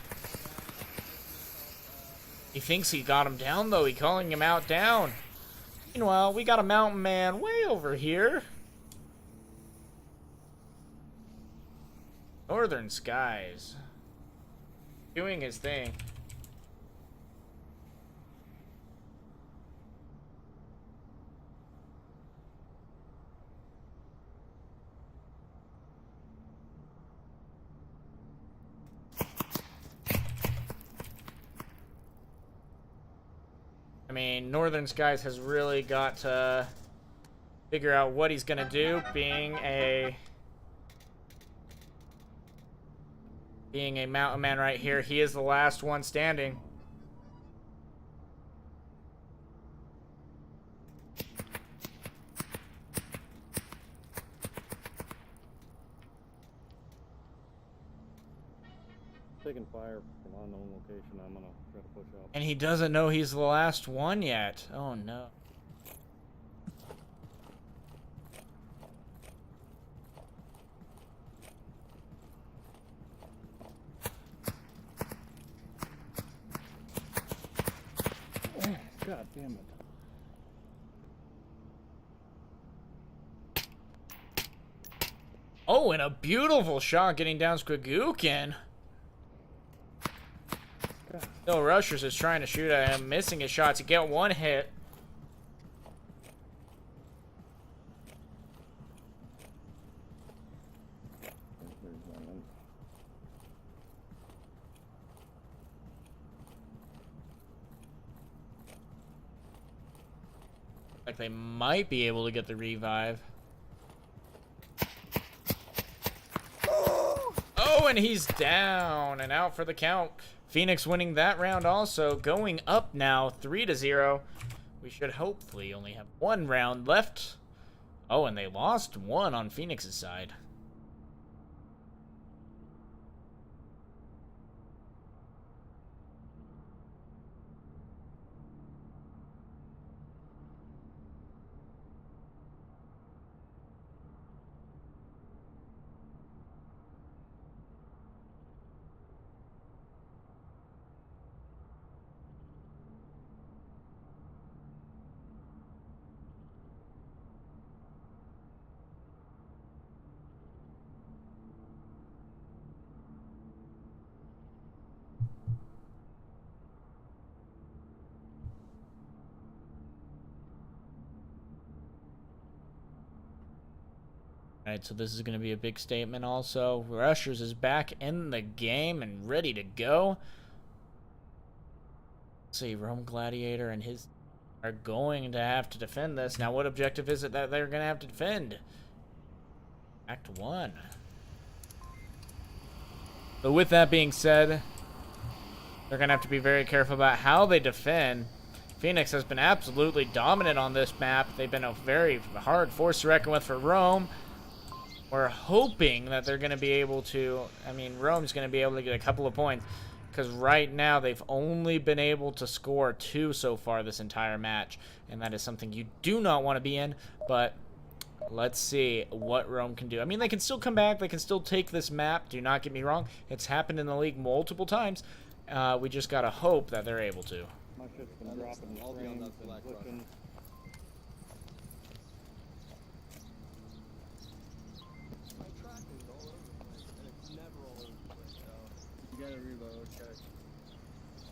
[SPEAKER 1] He thinks he got him down, though. He's calling him out down. Meanwhile, we got a mountain man way over here. Northern Skies. Doing his thing. I mean, Northern Skies has really got to figure out what he's gonna do, being a mountain man right here. He is the last one standing.
[SPEAKER 3] Taking fire from unknown location. I'm gonna try to push up.
[SPEAKER 1] And he doesn't know he's the last one yet. Oh no.
[SPEAKER 3] God damn it.
[SPEAKER 1] Oh, and a beautiful shot getting down Squigookin. No, Rushers is trying to shoot at him, missing his shot to get one hit. Like they might be able to get the revive. Oh, and he's down and out for the count. Phoenix winning that round also, going up now 3-0. We should hopefully only have one round left. Oh, and they lost one on Phoenix's side. Alright, so this is going to be a big statement also. Rushers is back in the game and ready to go. Let's see, Rome Gladiator and his are going to have to defend this. Now, what objective is it that they're going to have to defend? Act 1. But with that being said, they're going to have to be very careful about how they defend. Phoenix has been absolutely dominant on this map. They've been a very hard force to reckon with for Rome. We're hoping that they're going to be able to, I mean, Rome's going to be able to get a couple of points, because right now they've only been able to score 2 so far this entire match, and that is something you do not want to be in. But let's see what Rome can do. I mean, they can still come back, they can still take this map, do not get me wrong. It's happened in the league multiple times. We just got to hope that they're able to.
[SPEAKER 3] My shit's been dropping.
[SPEAKER 5] I'll be on that black rock. My tracking's all over the place, and it's never all over the place, so.
[SPEAKER 3] You gotta reload, check.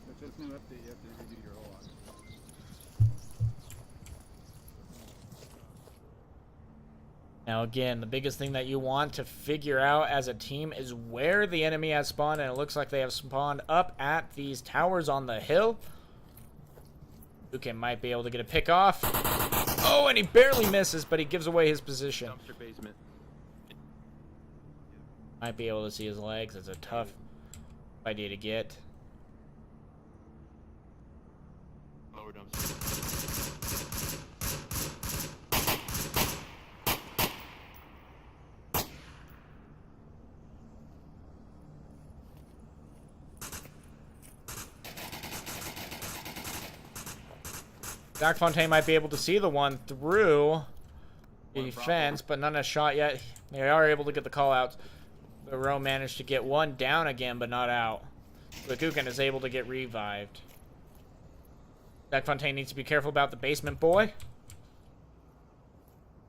[SPEAKER 3] With this new update, you have to redo your whole lot.
[SPEAKER 1] Now again, the biggest thing that you want to figure out as a team is where the enemy has spawned, and it looks like they have spawned up at these towers on the hill. Lucan might be able to get a pick off. Oh, and he barely misses, but he gives away his position.
[SPEAKER 8] Dumpster basement.
[SPEAKER 1] Might be able to see his legs. It's a tough idea to get.
[SPEAKER 8] Lower dumpster.
[SPEAKER 1] Zach Fontaine might be able to see the one through the fence, but not a shot yet. They are able to get the call outs. The Rome managed to get one down again, but not out. The Gugan is able to get revived. Zach Fontaine needs to be careful about the basement boy.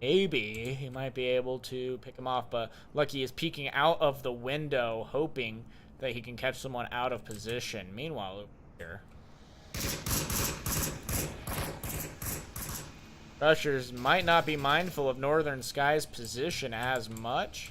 [SPEAKER 1] Maybe he might be able to pick him off, but Lucky is peeking out of the window, hoping that he can catch someone out of position. Meanwhile, over here, Rushers might not be mindful of Northern Sky's position as much.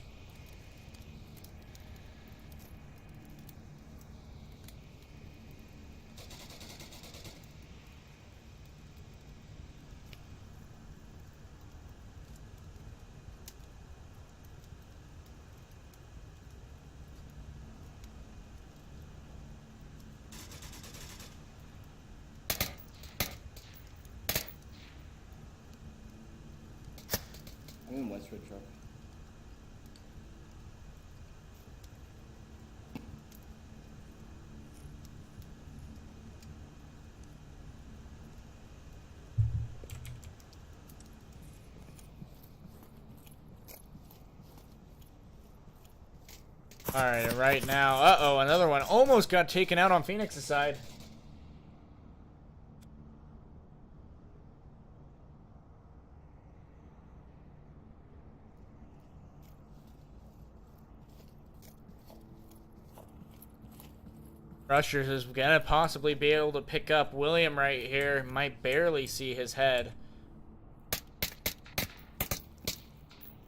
[SPEAKER 3] in Westwood truck.
[SPEAKER 1] Alright, right now. Uh-oh, another one. Almost got taken out on Phoenix's side. Rushers is gonna possibly be able to pick up William right here. Might barely see his head.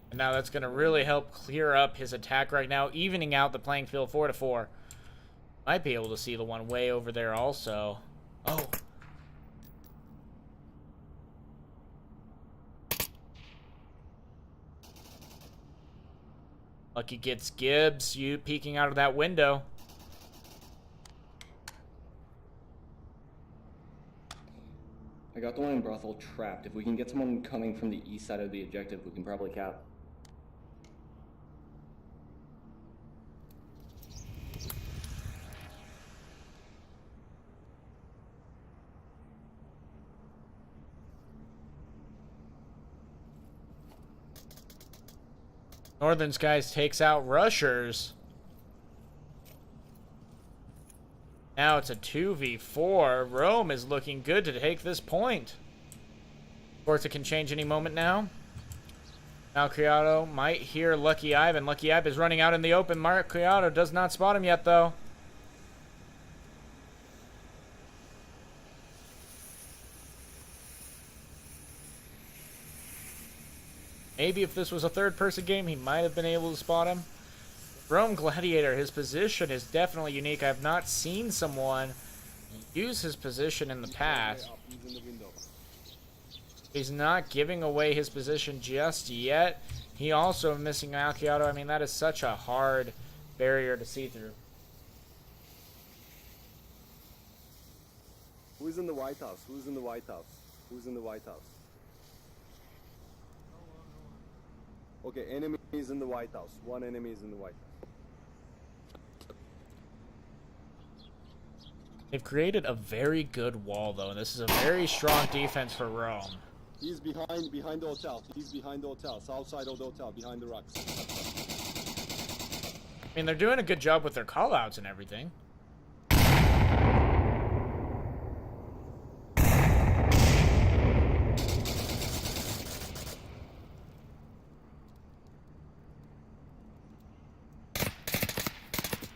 [SPEAKER 1] And now that's gonna really help clear up his attack right now, evening out the playing field 4-4. Might be able to see the one way over there also. Oh. Lucky gets Gibbs, you peeking out of that window.
[SPEAKER 3] I got the one in Brothel trapped. If we can get someone coming from the east side of the objective, we can probably cap.
[SPEAKER 1] Northern Skies takes out Rushers. Now it's a 2v4. Rome is looking good to take this point. Of course, it can change any moment now. Malcriado might hear Lucky Ivan. Lucky Ivan is running out in the open. Malcriado does not spot him yet, though. Maybe if this was a third-person game, he might have been able to spot him. Rome Gladiator, his position is definitely unique. I have not seen someone use his position in the past. He's not giving away his position just yet. He also missing Malcriado. I mean, that is such a hard barrier to see through.
[SPEAKER 5] Who's in the White House? Who's in the White House? Who's in the White House? Okay, enemy is in the White House. One enemy is in the White House.
[SPEAKER 1] They've created a very good wall, though. This is a very strong defense for Rome.
[SPEAKER 5] He's behind the hotel. He's behind the hotel. South side of the hotel, behind the rocks.
[SPEAKER 1] I mean, they're doing a good job with their callouts and everything.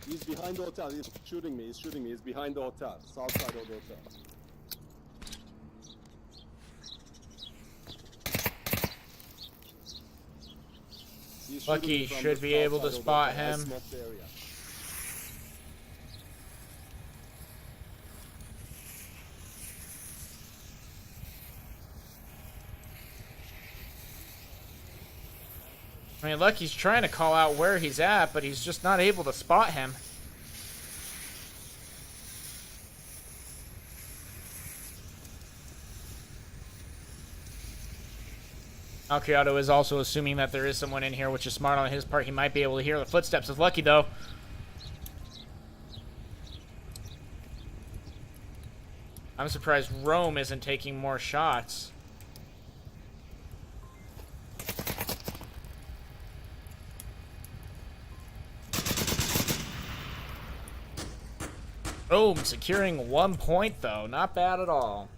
[SPEAKER 5] He's behind the hotel. He's shooting me. He's shooting me. He's behind the hotel. South side of the hotel. He's
[SPEAKER 1] Lucky
[SPEAKER 5] shooting me from
[SPEAKER 1] should
[SPEAKER 5] the
[SPEAKER 1] be
[SPEAKER 5] south
[SPEAKER 1] able to
[SPEAKER 5] side of the
[SPEAKER 1] spot
[SPEAKER 5] hotel. I
[SPEAKER 1] him.
[SPEAKER 5] smoked the area.
[SPEAKER 1] I mean, Lucky's trying to call out where he's at, but he's just not able to spot him. Malcriado is also assuming that there is someone in here, which is smart on his part. He might be able to hear the footsteps of Lucky, though. I'm surprised Rome isn't taking more shots. Rome securing 1 point, though. Not bad at all.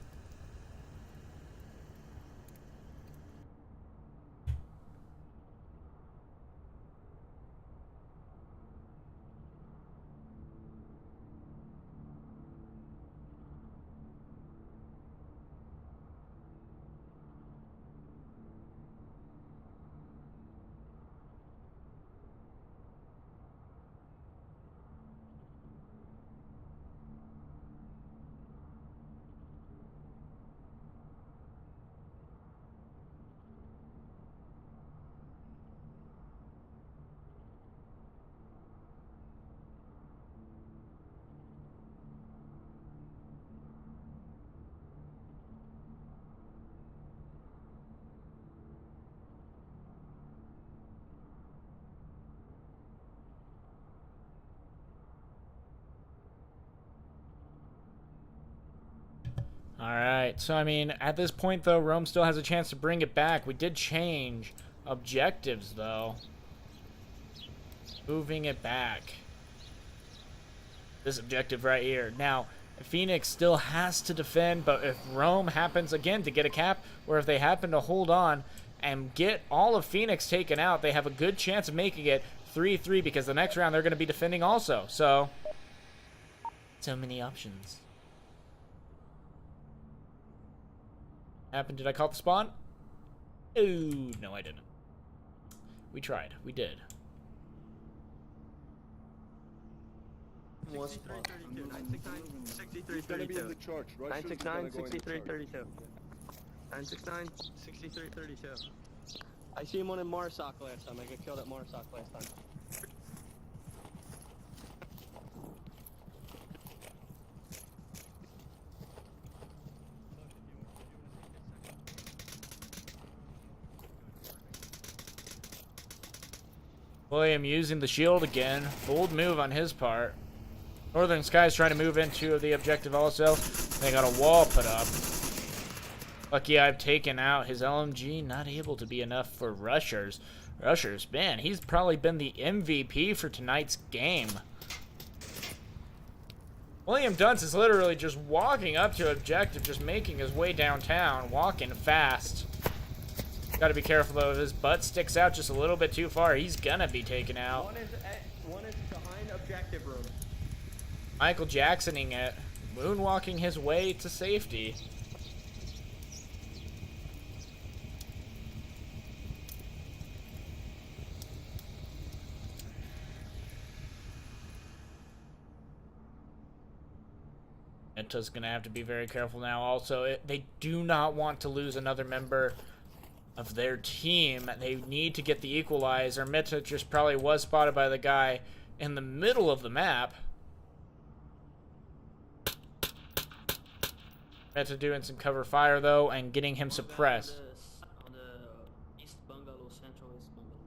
[SPEAKER 1] Alright, so I mean, at this point though, Rome still has a chance to bring it back. We did change objectives though. Moving it back. This objective right here. Now, Phoenix still has to defend, but if Rome happens again to get a cap, or if they happen to hold on and get all of Phoenix taken out, they have a good chance of making it 3-3 because the next round they're going to be defending also. So many options. Happened? Did I call the spawn? Oh, no, I didn't. We tried. We did.
[SPEAKER 7] 6332, 969, 6332.
[SPEAKER 5] in the church.
[SPEAKER 7] 969, 6332. 969, 6332. I see him on in Marsoc last time. I got killed at Marsoc last time.
[SPEAKER 1] William using the shield again. Bold move on his part. Northern Sky's trying to move into the objective also. They got a wall put up. Lucky I've taken out his LMG. Not able to be enough for Rushers. Rushers, man, he's probably been the MVP for tonight's game. William Dunce is literally just walking up to objective, just making his way downtown, walking fast. Gotta be careful though, if his butt sticks out just a little bit too far, he's gonna be taken out.
[SPEAKER 7] One is behind objective room.
[SPEAKER 1] Michael Jacksoning it, moonwalking his way to safety. Meta's gonna have to be very careful now. Also, they do not want to lose another member of their team. They need to get the equalizer. Meta just probably was spotted by the guy in the middle of the map. Meta doing some cover fire though and getting him suppressed.
[SPEAKER 7] On the East Bungalow, Central East Bungalow.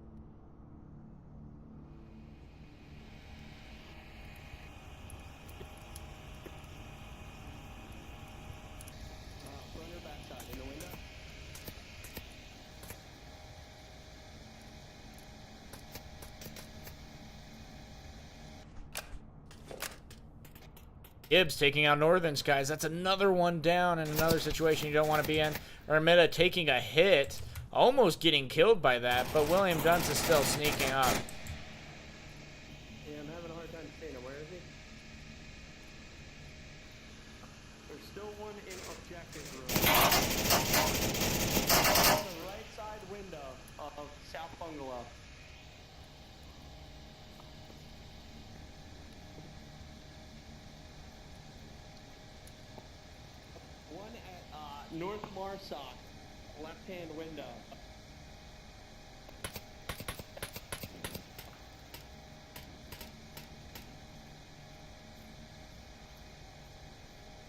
[SPEAKER 7] Front or back side, in the window?
[SPEAKER 1] Gibbs taking out Northern Skies. That's another one down in another situation you don't want to be in. Armida taking a hit. Almost getting killed by that, but William Dunce is still sneaking up.
[SPEAKER 7] Yeah, I'm having a hard time seeing him. Where is he? There's still one in objective room. On the right side window of South Bungalow. One at North Marsoc, left-hand window.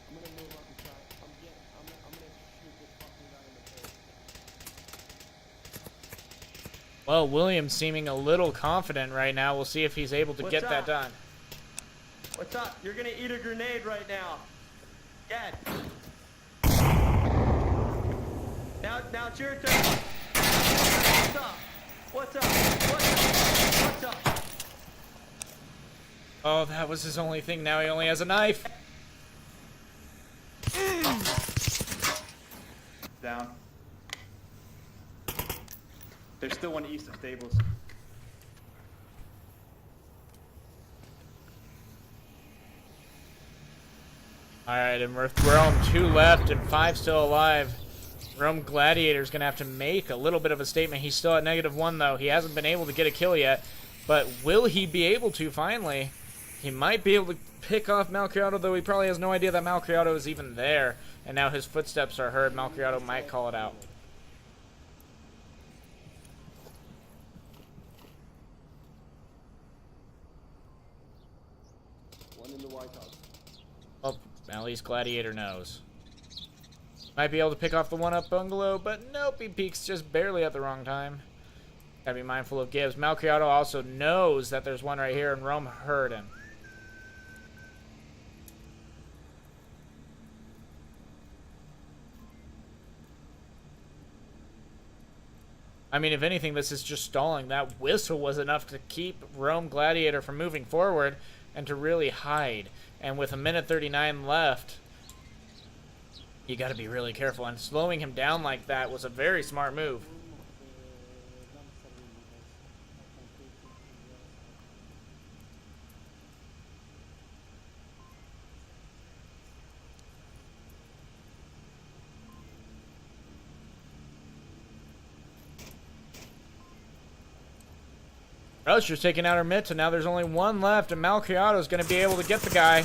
[SPEAKER 7] I'm gonna move up and try. I'm gonna shoot this fucking guy in the face.
[SPEAKER 1] Well, William seeming a little confident right now. We'll see if he's able to get that done.
[SPEAKER 7] What's up? You're gonna eat a grenade right now. Dad. Now it's your turn. What's up? What's up? What's up? What's up?
[SPEAKER 1] Oh, that was his only thing. Now he only has a knife.
[SPEAKER 4] Down. There's still one east of stables.
[SPEAKER 1] Alright, and we're on 2 left and 5 still alive. Rome Gladiator's going to have to make a little bit of a statement. He's still at -1, though. He hasn't been able to get a kill yet. But will he be able to, finally? He might be able to pick off Malcriado, though he probably has no idea that Malcriado is even there. And now his footsteps are heard. Malcriado might call it out.
[SPEAKER 5] One in the White House.
[SPEAKER 1] Oh, at least Gladiator knows. Might be able to pick off the one-up bungalow, but nope, he peeks just barely at the wrong time. Gotta be mindful of Gibbs. Malcriado also knows that there's one right here, and Rome heard him. I mean, if anything, this is just stalling. That whistle was enough to keep Rome Gladiator from moving forward and to really hide. And with 1:39 left, you got to be really careful. And slowing him down like that was a very smart move. Roaster's taking out her mitts, and now there's only one left, and Malcriado's going to be able to get the guy.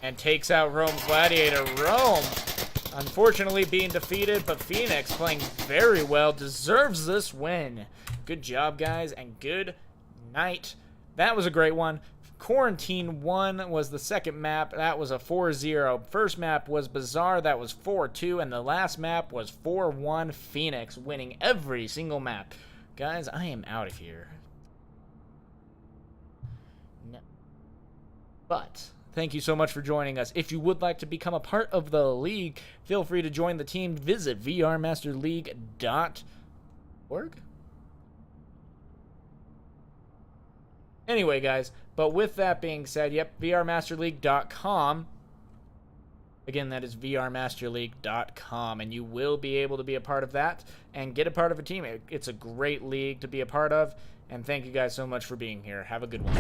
[SPEAKER 1] And takes out Rome Gladiator. Rome, unfortunately, being defeated, but Phoenix playing very well, deserves this win. Good job, guys, and good night. That was a great one. Quarantine 1 was the second map. That was a 4-0. First map was Bazaar. That was 4-2. And the last map was 4-1. Phoenix winning every single map. Guys, I am out of here. No. But thank you so much for joining us. If you would like to become a part of the league, feel free to join the team. Visit vrmasterleague.org. Anyway, guys, but with that being said, yep, vrmasterleague.com. Again, that is vrmasterleague.com, and you will be able to be a part of that and get a part of a team. It's a great league to be a part of, and thank you guys so much for being here. Have a good one.